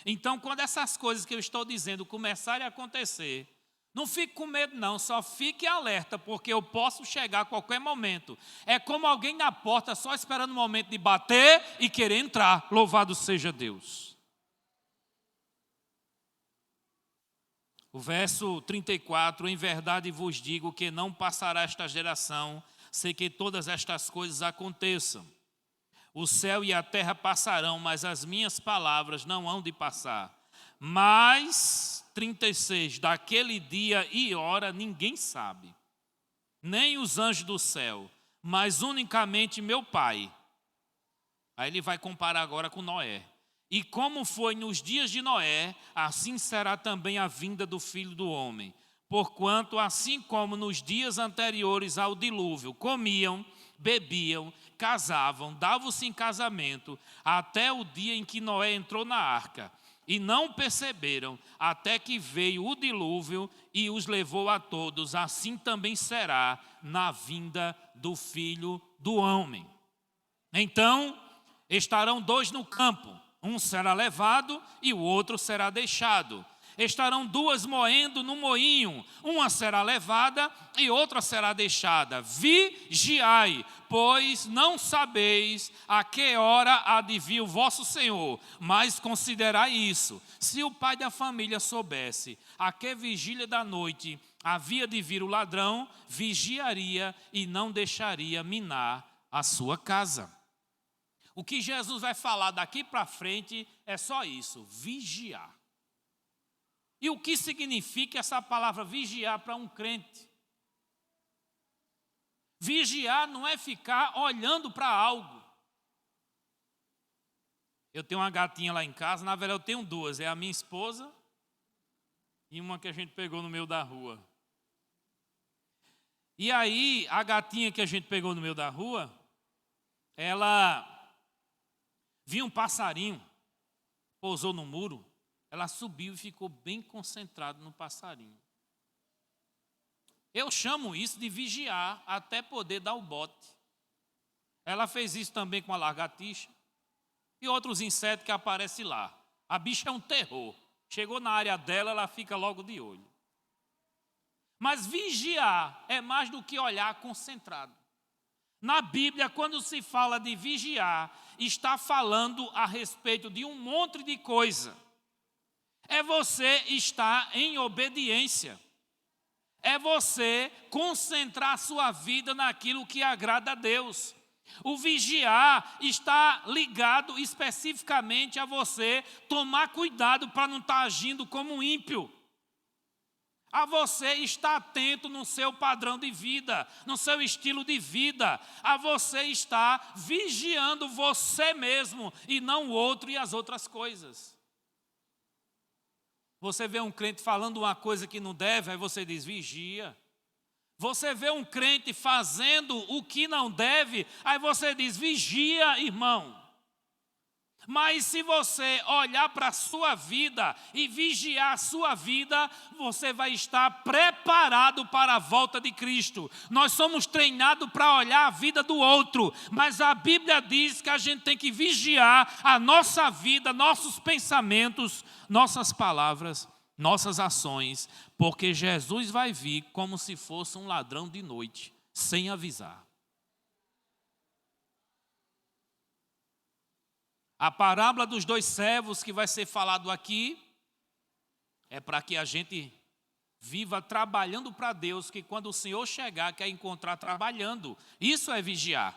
Então, quando essas coisas que eu estou dizendo começarem a acontecer, não fique com medo não, só fique alerta, porque eu posso chegar a qualquer momento. É como alguém na porta só esperando o momento de bater e querer entrar. Louvado seja Deus. O verso 34, em verdade vos digo que não passará esta geração, sem que todas estas coisas aconteçam. O céu e a terra passarão, mas as minhas palavras não hão de passar. Mas, 36, daquele dia e hora ninguém sabe, nem os anjos do céu, mas unicamente meu Pai. Aí ele vai comparar agora com Noé. E como foi nos dias de Noé, assim será também a vinda do Filho do Homem. Porquanto, assim como nos dias anteriores ao dilúvio, comiam, bebiam, casavam, davam-se em casamento, até o dia em que Noé entrou na arca, e não perceberam, até que veio o dilúvio e os levou a todos, assim também será na vinda do Filho do Homem. Então, estarão dois no campo, um será levado e o outro será deixado. Estarão duas moendo no moinho, uma será levada e outra será deixada. Vigiai, pois não sabeis a que hora há de vir o vosso Senhor, mas considerai isso: se o pai da família soubesse a que vigília da noite havia de vir o ladrão, vigiaria e não deixaria minar a sua casa. O que Jesus vai falar daqui para frente é só isso: vigiar. E o que significa essa palavra vigiar para um crente? Vigiar não é ficar olhando para algo. Eu tenho uma gatinha lá em casa, na verdade eu tenho duas, é a minha esposa e uma que a gente pegou no meio da rua. E aí, a gatinha que a gente pegou no meio da rua, ela viu um passarinho, pousou no muro, ela subiu e ficou bem concentrada no passarinho. Eu chamo isso de vigiar até poder dar o bote. Ela fez isso também com a lagartixa e outros insetos que aparecem lá. A bicha é um terror. Chegou na área dela, ela fica logo de olho. Mas vigiar é mais do que olhar concentrado. Na Bíblia, quando se fala de vigiar, está falando a respeito de um monte de coisa. É você estar em obediência. É você concentrar a sua vida naquilo que agrada a Deus. O vigiar está ligado especificamente a você tomar cuidado para não estar agindo como um ímpio. A você estar atento no seu padrão de vida, no seu estilo de vida. A você estar vigiando você mesmo e não o outro e as outras coisas. Você vê um crente falando uma coisa que não deve, aí você diz, vigia. Você vê um crente fazendo o que não deve, aí você diz, vigia, irmão. Mas se você olhar para a sua vida e vigiar a sua vida, você vai estar preparado para a volta de Cristo. Nós somos treinados para olhar a vida do outro, mas a Bíblia diz que a gente tem que vigiar a nossa vida, nossos pensamentos, nossas palavras, nossas ações, porque Jesus vai vir como se fosse um ladrão de noite, sem avisar. A parábola dos dois servos que vai ser falado aqui é para que a gente viva trabalhando para Deus, que quando o Senhor chegar, quer encontrar trabalhando. Isso é vigiar.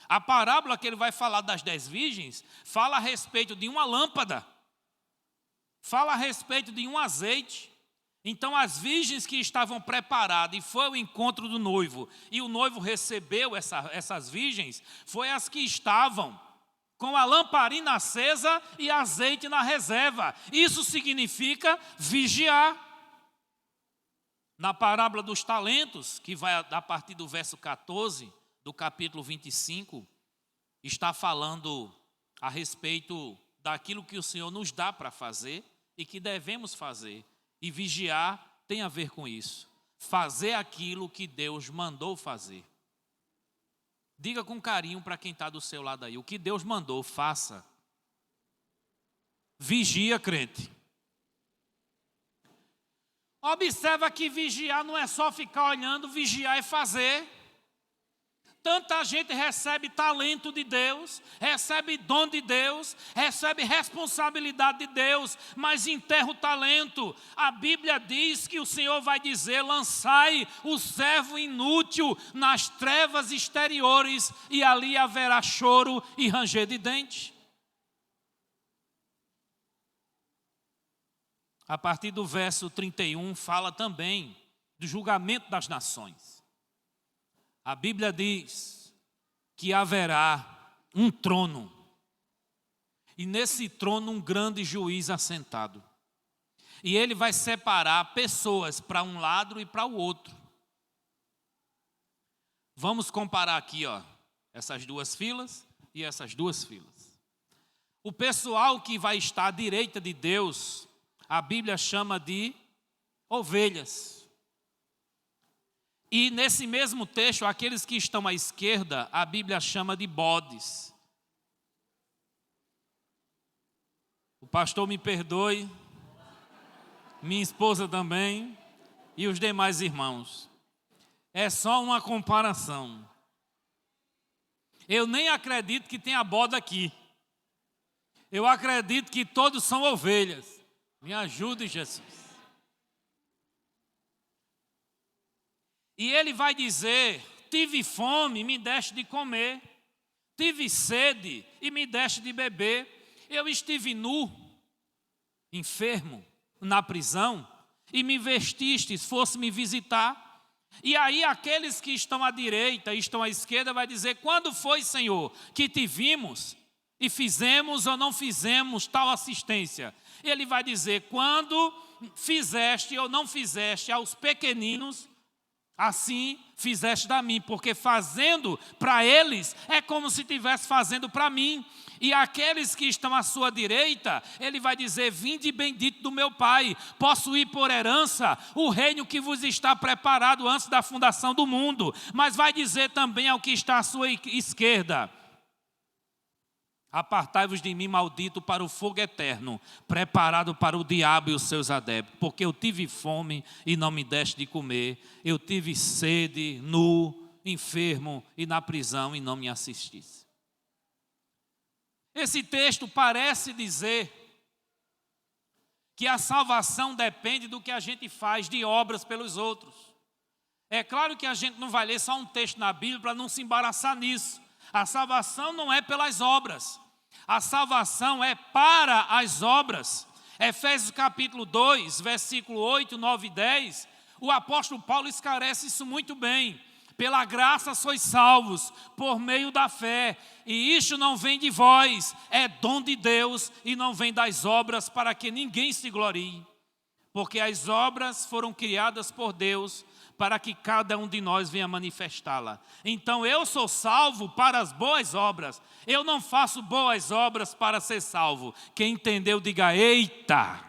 A parábola que ele vai falar das 10 virgens, fala a respeito de uma lâmpada, fala a respeito de um azeite. Então as virgens que estavam preparadas e foi ao encontro do noivo, e o noivo recebeu essas virgens, foi as que estavam com a lamparina acesa e azeite na reserva. Isso significa vigiar. Na parábola dos talentos, que vai a partir do verso 14, do capítulo 25, está falando a respeito daquilo que o Senhor nos dá para fazer e que devemos fazer. E vigiar tem a ver com isso. Fazer aquilo que Deus mandou fazer. Diga com carinho para quem está do seu lado aí, o que Deus mandou, faça. Vigia, crente. Observa que vigiar não é só ficar olhando, vigiar é fazer. Tanta gente recebe talento de Deus, recebe dom de Deus, recebe responsabilidade de Deus, mas enterra o talento. A Bíblia diz que o Senhor vai dizer, lançai o servo inútil nas trevas exteriores e ali haverá choro e ranger de dente. A partir do verso 31 fala também do julgamento das nações. A Bíblia diz que haverá um trono e nesse trono um grande juiz assentado. E ele vai separar pessoas para um lado e para o outro. Vamos comparar aqui, ó, essas duas filas e essas duas filas. O pessoal que vai estar à direita de Deus, a Bíblia chama de ovelhas. E nesse mesmo texto, aqueles que estão à esquerda, a Bíblia chama de bodes. O pastor me perdoe, minha esposa também e os demais irmãos. É só uma comparação. Eu nem acredito que tenha bode aqui. Eu acredito que todos são ovelhas. Me ajude, Jesus. E ele vai dizer: tive fome e me deste de comer. Tive sede e me deste de beber. Eu estive nu, enfermo, na prisão, e me vestistes, fosse me visitar. E aí aqueles que estão à direita e estão à esquerda vai dizer: quando foi, Senhor, que te vimos e fizemos ou não fizemos tal assistência? Ele vai dizer: quando fizeste ou não fizeste aos pequeninos, assim fizeste a mim, porque fazendo para eles é como se estivesse fazendo para mim. E aqueles que estão à sua direita, ele vai dizer: vinde bendito do meu Pai, possuir por herança o reino que vos está preparado antes da fundação do mundo. Mas vai dizer também ao que está à sua esquerda: apartai-vos de mim, maldito, para o fogo eterno, preparado para o diabo e os seus adeptos. Porque eu tive fome e não me deste de comer, eu tive sede, nu, enfermo e na prisão e não me assististe. Esse texto parece dizer que a salvação depende do que a gente faz de obras pelos outros. É claro que a gente não vai ler só um texto na Bíblia para não se embaraçar nisso. A salvação não é pelas obras. A salvação é para as obras. Efésios capítulo 2, versículo 8, 9 e 10, o apóstolo Paulo esclarece isso muito bem. Pela graça sois salvos, por meio da fé, e isto não vem de vós, é dom de Deus, e não vem das obras, para que ninguém se glorie. Porque as obras foram criadas por Deus, para que cada um de nós venha manifestá-la. Então eu sou salvo para as boas obras. Eu não faço boas obras para ser salvo. Quem entendeu, diga eita.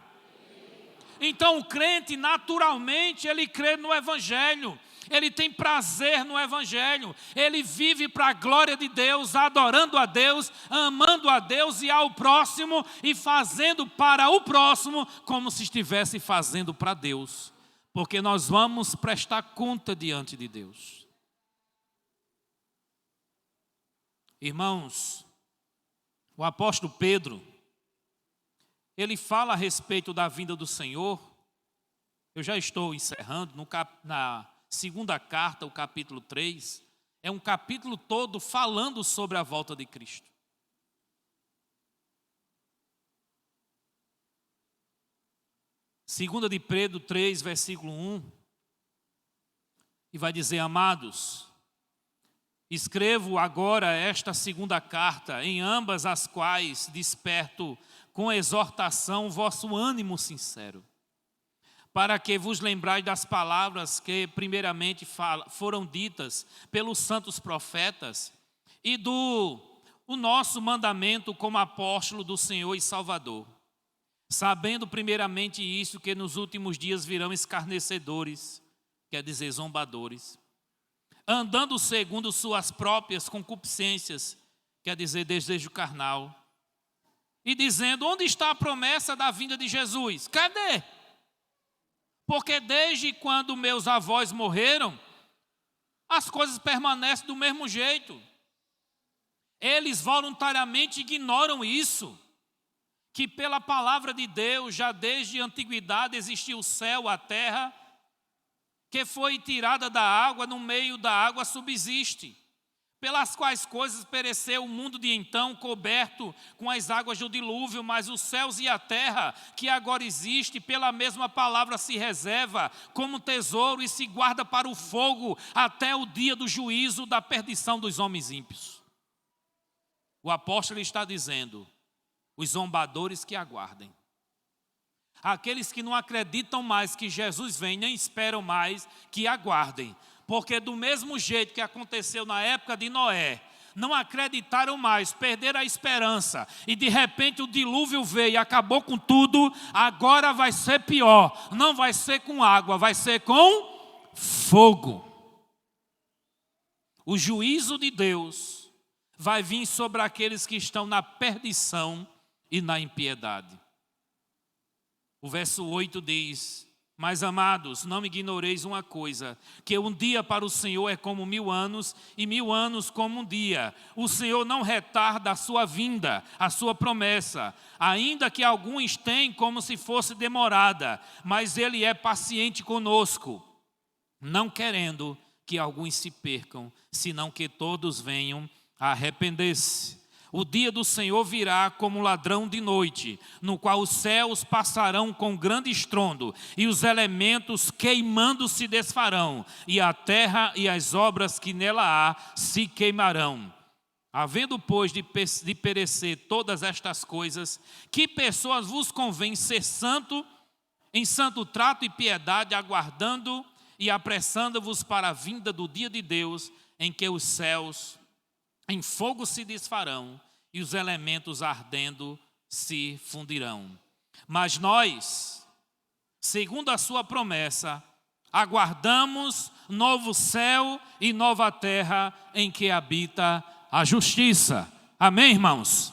Então o crente, naturalmente, ele crê no Evangelho. Ele tem prazer no Evangelho. Ele vive para a glória de Deus, adorando a Deus, amando a Deus e ao próximo, e fazendo para o próximo como se estivesse fazendo para Deus. Porque nós vamos prestar conta diante de Deus. Irmãos, o apóstolo Pedro, ele fala a respeito da vinda do Senhor. Eu já estou encerrando na segunda carta, o capítulo 3. É um capítulo todo falando sobre a volta de Cristo. Segunda de Pedro 3, versículo 1, e vai dizer: amados, escrevo agora esta segunda carta, em ambas as quais desperto com exortação o vosso ânimo sincero, para que vos lembrais das palavras que primeiramente foram ditas pelos santos profetas, e do nosso mandamento como apóstolo do Senhor e Salvador. Sabendo primeiramente isso, que nos últimos dias virão escarnecedores, quer dizer zombadores, andando segundo suas próprias concupiscências, quer dizer desejo carnal, e dizendo: onde está a promessa da vinda de Jesus? Cadê? Porque desde quando meus avós morreram, as coisas permanecem do mesmo jeito. Eles voluntariamente ignoram isso, que pela palavra de Deus, já desde a antiguidade existiu o céu, a terra, que foi tirada da água, no meio da água subsiste, pelas quais coisas pereceu o mundo de então, coberto com as águas do dilúvio, mas os céus e a terra, que agora existe, pela mesma palavra se reserva como tesouro e se guarda para o fogo, até o dia do juízo, da perdição dos homens ímpios. O apóstolo está dizendo: Os zombadores que aguardem. Aqueles que não acreditam mais que Jesus vem, nem esperam mais, que aguardem. Porque do mesmo jeito que aconteceu na época de Noé, não acreditaram mais, perderam a esperança, e de repente o dilúvio veio e acabou com tudo. Agora vai ser pior, não vai ser com água, vai ser com fogo. O juízo de Deus vai vir sobre aqueles que estão na perdição e na impiedade. O verso 8 diz: mas amados, não ignoreis uma coisa, que um dia para o Senhor é como 1000 anos, e 1000 anos como um dia. O Senhor não retarda a sua vinda, a sua promessa, ainda que alguns tenham como se fosse demorada, mas Ele é paciente conosco, não querendo que alguns se percam, senão que todos venham a arrepender-se. O dia do Senhor virá como ladrão de noite, no qual os céus passarão com grande estrondo, e os elementos queimando se desfarão, e a terra e as obras que nela há se queimarão. Havendo, pois, de perecer todas estas coisas, que pessoas vos convém ser santo, em santo trato e piedade, aguardando e apressando-vos para a vinda do dia de Deus, em que os céus em fogo se desfarão e os elementos ardendo se fundirão. Mas nós, segundo a sua promessa, aguardamos novo céu e nova terra em que habita a justiça. Amém, irmãos?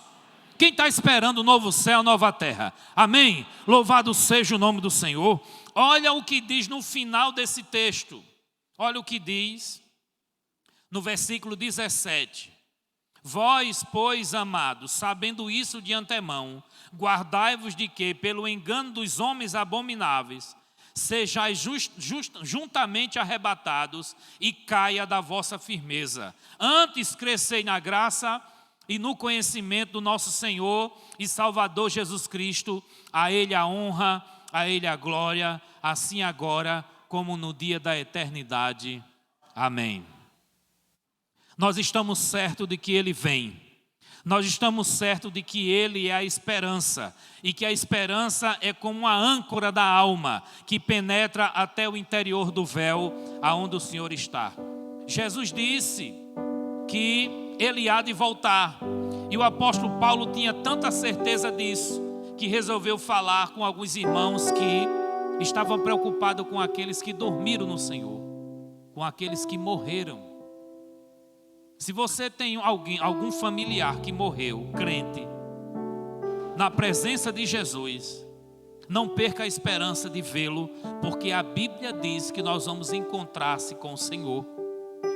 Quem está esperando novo céu, nova terra? Amém? Louvado seja o nome do Senhor. Olha o que diz no final desse texto. Olha o que diz no versículo 17. Vós, pois, amados, sabendo isso de antemão, guardai-vos de que, pelo engano dos homens abomináveis, sejais juntamente arrebatados e caia da vossa firmeza. Antes crescei na graça e no conhecimento do nosso Senhor e Salvador Jesus Cristo. A Ele a honra, a Ele a glória, assim agora como no dia da eternidade. Amém. Nós estamos certos de que Ele vem. Nós estamos certos de que Ele é a esperança. E que a esperança é como uma âncora da alma, que penetra até o interior do véu, aonde o Senhor está. Jesus disse que Ele há de voltar. E o apóstolo Paulo tinha tanta certeza disso, que resolveu falar com alguns irmãos que estavam preocupados com aqueles que dormiram no Senhor, com aqueles que morreram. Se você tem algum familiar que morreu, crente, na presença de Jesus, não perca a esperança de vê-lo, porque a Bíblia diz que nós vamos encontrar-se com o Senhor.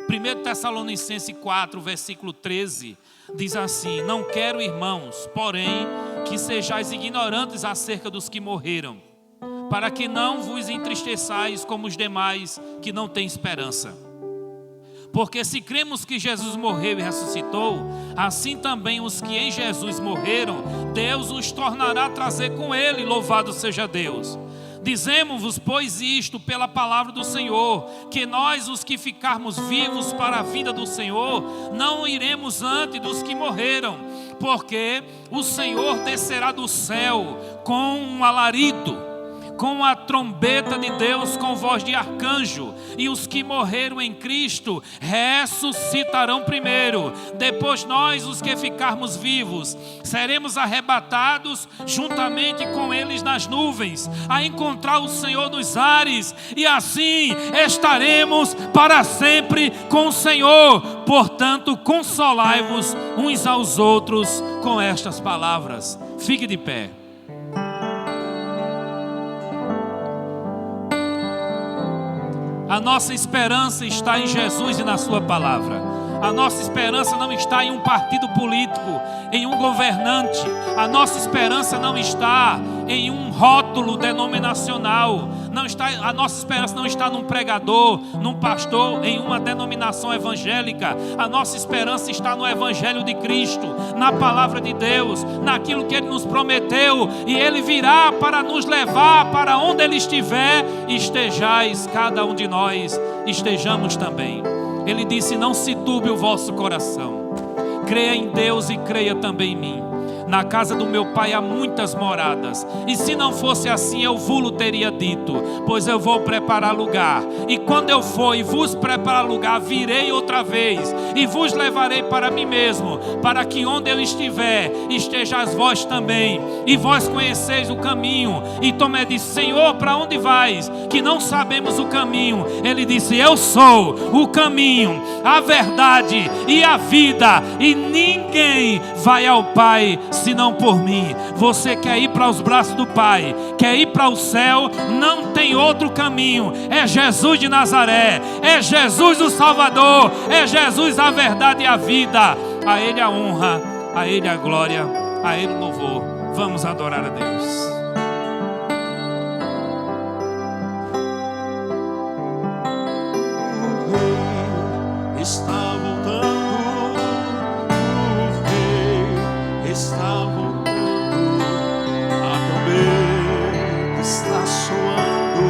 1 Tessalonicenses 4, versículo 13, diz assim: não quero, irmãos, porém, que sejais ignorantes acerca dos que morreram, para que não vos entristeçais como os demais que não têm esperança. Porque se cremos que Jesus morreu e ressuscitou, assim também os que em Jesus morreram, Deus os tornará a trazer com Ele, louvado seja Deus. Dizemos-vos, pois, isto pela palavra do Senhor, que nós, os que ficarmos vivos para a vinda do Senhor, não iremos antes dos que morreram, porque o Senhor descerá do céu com um alarido, com a trombeta de Deus, com voz de arcanjo, e os que morreram em Cristo ressuscitarão primeiro. Depois nós, os que ficarmos vivos, seremos arrebatados juntamente com eles nas nuvens, a encontrar o Senhor nos ares, e assim estaremos para sempre com o Senhor. Portanto, consolai-vos uns aos outros com estas palavras. Fique de pé. A nossa esperança está em Jesus e na sua palavra. A nossa esperança não está em um partido político, em um governante. A nossa esperança não está em um rótulo denominacional. A nossa esperança não está num pregador, num pastor, em uma denominação evangélica. A nossa esperança está no Evangelho de Cristo, na palavra de Deus, naquilo que Ele nos prometeu. E Ele virá para nos levar para onde Ele estiver. Estejais, cada um de nós, estejamos também. Ele disse: não se turbe o vosso coração. Creia em Deus e creia também em mim. Na casa do meu pai há muitas moradas, e se não fosse assim eu vos teria dito, pois eu vou preparar lugar. E quando eu for e vos preparar lugar, virei outra vez e vos levarei para mim mesmo, para que onde eu estiver, estejais vós também, e vós conheceis o caminho. E Tomé disse: Senhor, para onde vais? Que não sabemos o caminho. Ele disse: eu sou o caminho, a verdade e a vida, e ninguém vai ao Pai senão por mim. Você quer ir para os braços do Pai, quer ir para o céu? Não tem outro caminho. É Jesus de Nazaré, é Jesus o Salvador, é Jesus a verdade e a vida. A Ele a honra, a Ele a glória, a Ele o louvor. Vamos adorar a Deus. Está voltando, o Rei está voltando, a trombeta está soando,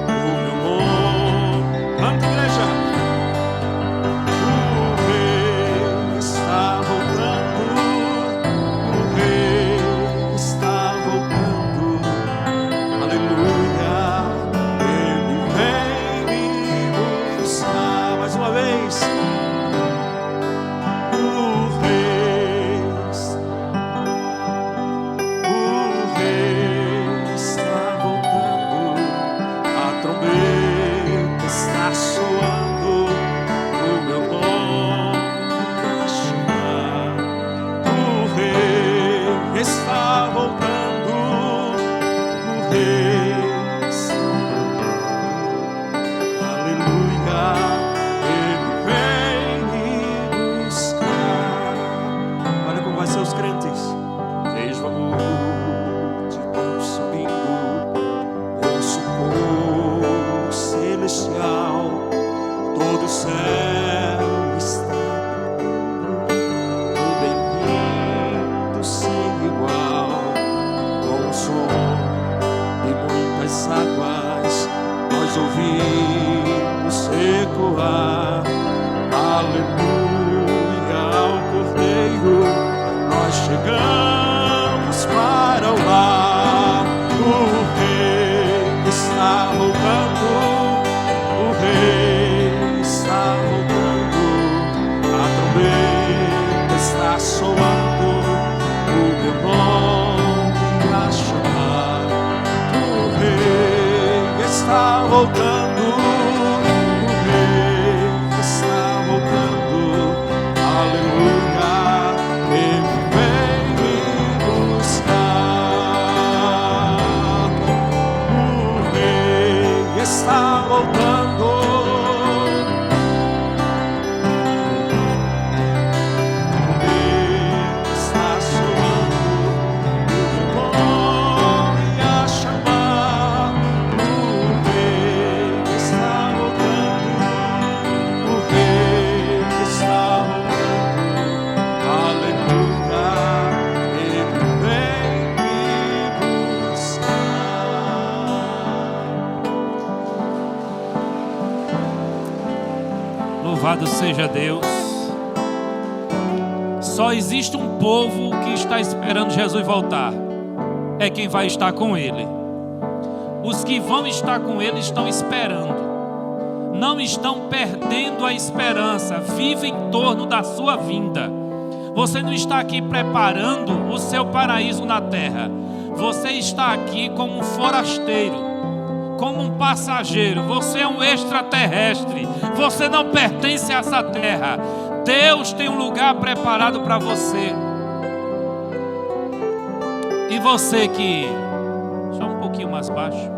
o meu nome. Canta, igreja. O Rei está voltando, o Rei está voltando, aleluia. Ele vem me buscar. Mais uma vez. O Rei está voltando, a trombeta está soando, o meu nome vai chamar. O Rei está voltando, o Rei está voltando, aleluia. Seus crentes, vejo a multidão subindo, ouço o povo celestial, todo o céu está cantando, o bem-vindo sem igual, com o som de muitas águas, nós ouvimos ecoar, aleluia ao Cordeiro. Nós chegamos para o lar. O Rei está voltando, o Rei está voltando, a trombeta está soando, o meu nome a chamar. O Rei está voltando, o Rei está voltando, aleluia. Está voltando, está soando, o meu nome a chamar. O Rei está voltando, o Rei está voltando, aleluia. Ele vem me buscar. Louvado seja Deus. Só existe um povo que está esperando Jesus voltar. É quem vai estar com Ele. Os que vão estar com Ele estão esperando. Não estão perdendo a esperança. Vivem em torno da sua vinda. Você não está aqui preparando o seu paraíso na terra. Você está aqui como um forasteiro, como um passageiro. Você é um extraterrestre. Você não pertence a essa terra. Deus tem um lugar preparado para você. E você que... Só um pouquinho mais baixo.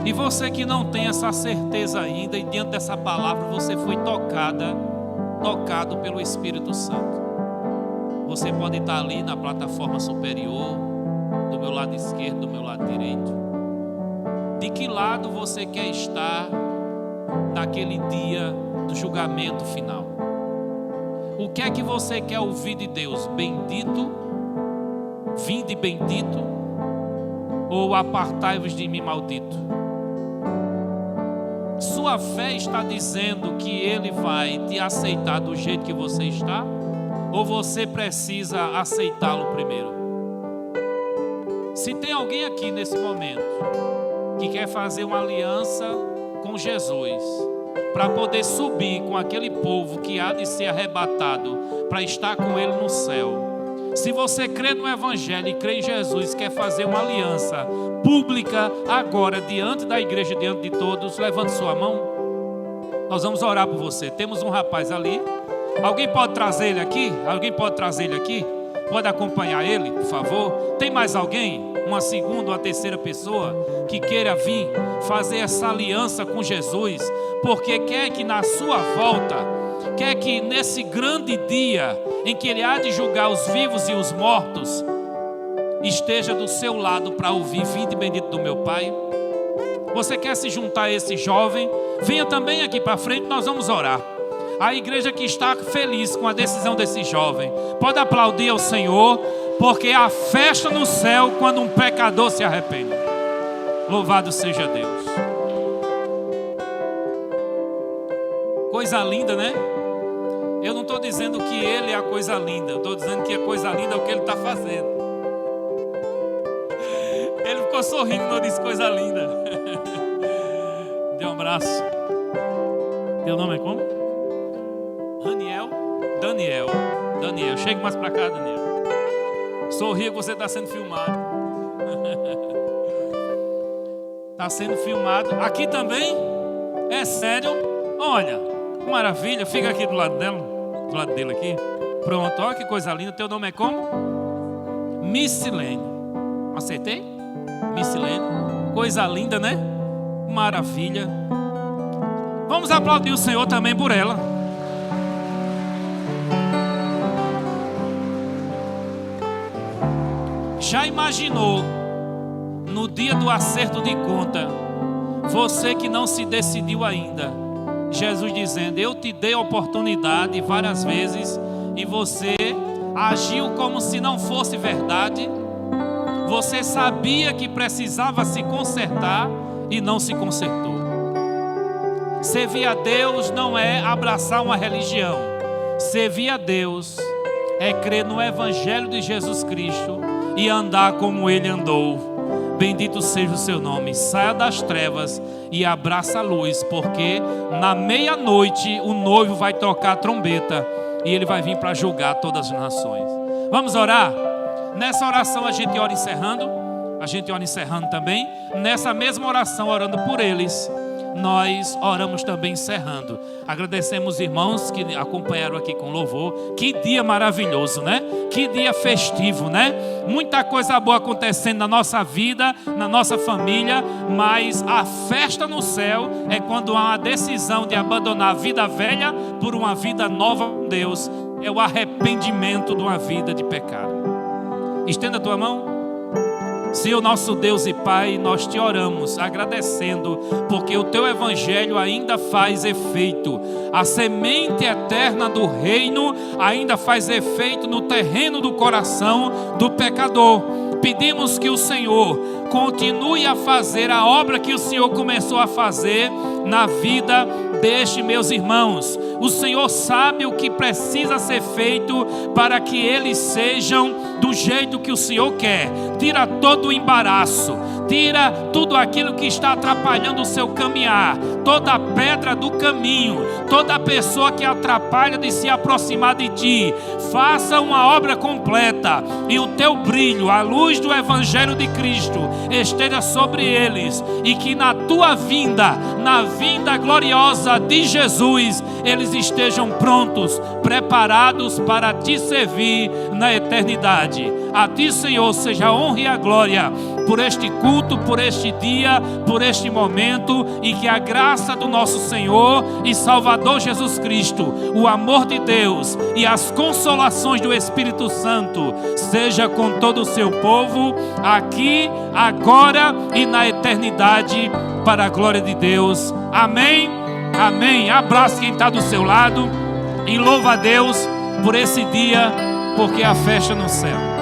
E você que não tem essa certeza ainda, e diante dessa palavra você foi tocado pelo Espírito Santo. Você pode estar ali na plataforma superior, do meu lado esquerdo, do meu lado direito. De que lado você quer estar naquele dia do julgamento final? O que é que você quer ouvir de Deus? Bendito, vinde bendito, ou apartai-vos de mim, maldito? Sua fé está dizendo que Ele vai te aceitar do jeito que você está? Ou você precisa aceitá-lo primeiro? Se tem alguém aqui nesse momento que quer fazer uma aliança com Jesus, para poder subir com aquele povo que há de ser arrebatado, para estar com Ele no céu. Se você crê no Evangelho e crê em Jesus, quer fazer uma aliança pública agora, diante da igreja, diante de todos, levante sua mão. Nós vamos orar por você. Temos um rapaz ali. Alguém pode trazer ele aqui? Alguém pode trazer ele aqui? Pode acompanhar ele, por favor? Tem mais alguém? Uma segunda ou uma terceira pessoa que queira vir fazer essa aliança com Jesus, porque quer que na sua volta, quer que nesse grande dia em que Ele há de julgar os vivos e os mortos, esteja do seu lado para ouvir: vinde bendito do meu Pai. Você quer se juntar a esse jovem? Venha também aqui para frente, nós vamos orar. A igreja que está feliz com a decisão desse jovem, pode aplaudir ao Senhor, porque há festa no céu quando um pecador se arrepende. Louvado seja Deus. Coisa linda, né? Eu não estou dizendo que ele é a coisa linda, eu estou dizendo que a coisa linda é o que ele está fazendo. Ele ficou sorrindo quando eu disse coisa linda. Dê um abraço. Teu nome é como? Daniel. Chegue mais para cá, Daniel. Sorria que você está sendo filmado. Está sendo filmado. Aqui também? É sério? Olha, que maravilha. Fica aqui do lado dela. Do lado dele aqui. Pronto, olha que coisa linda. Teu nome é como? Missilene. Acertei? Missilene. Coisa linda, né? Maravilha. Vamos aplaudir o Senhor também por ela. Já imaginou, no dia do acerto de conta, você que não se decidiu ainda, Jesus dizendo: eu te dei a oportunidade várias vezes e você agiu como se não fosse verdade. Você sabia que precisava se consertar e não se consertou. Servir a Deus não é abraçar uma religião. Servir a Deus é crer no Evangelho de Jesus Cristo e andar como Ele andou. Bendito seja o seu nome. Saia das trevas e abraça a luz, porque na meia-noite o noivo vai tocar a trombeta e ele vai vir para julgar todas as nações. Vamos orar? Nessa oração a gente ora encerrando. A gente ora encerrando também. Nessa mesma oração, orando por eles, nós oramos também encerrando. Agradecemos os irmãos que acompanharam aqui com louvor. Que dia maravilhoso, né? Que dia festivo, né? Muita coisa boa acontecendo na nossa vida, na nossa família. Mas a festa no céu é quando há uma decisão de abandonar a vida velha por uma vida nova com Deus. É o arrependimento de uma vida de pecado. Estenda a tua mão. Senhor nosso Deus e Pai, nós te oramos agradecendo, porque o teu evangelho ainda faz efeito. A semente eterna do reino ainda faz efeito no terreno do coração do pecador. Pedimos que o Senhor continue a fazer a obra que o Senhor começou a fazer na vida destes meus irmãos. O Senhor sabe o que precisa ser feito para que eles sejam do jeito que o Senhor quer. Tira todo o embaraço, tira tudo aquilo que está atrapalhando o seu caminhar, toda a pedra do caminho, toda pessoa que atrapalha de se aproximar de ti. Faça uma obra completa e o teu brilho, a luz do Evangelho de Cristo esteja sobre eles, e que na tua vinda, na vinda gloriosa de Jesus, eles estejam prontos, preparados para te servir na eternidade. A ti, Senhor, seja a honra e a glória por este culto, por este dia, por este momento, e que a graça do nosso Senhor e Salvador Jesus Cristo, o amor de Deus e as consolações do Espírito Santo seja com todo o seu povo, aqui, agora e na eternidade, para a glória de Deus. Amém? Amém. Abraça quem está do seu lado e louva a Deus por esse dia, porque há festa no céu.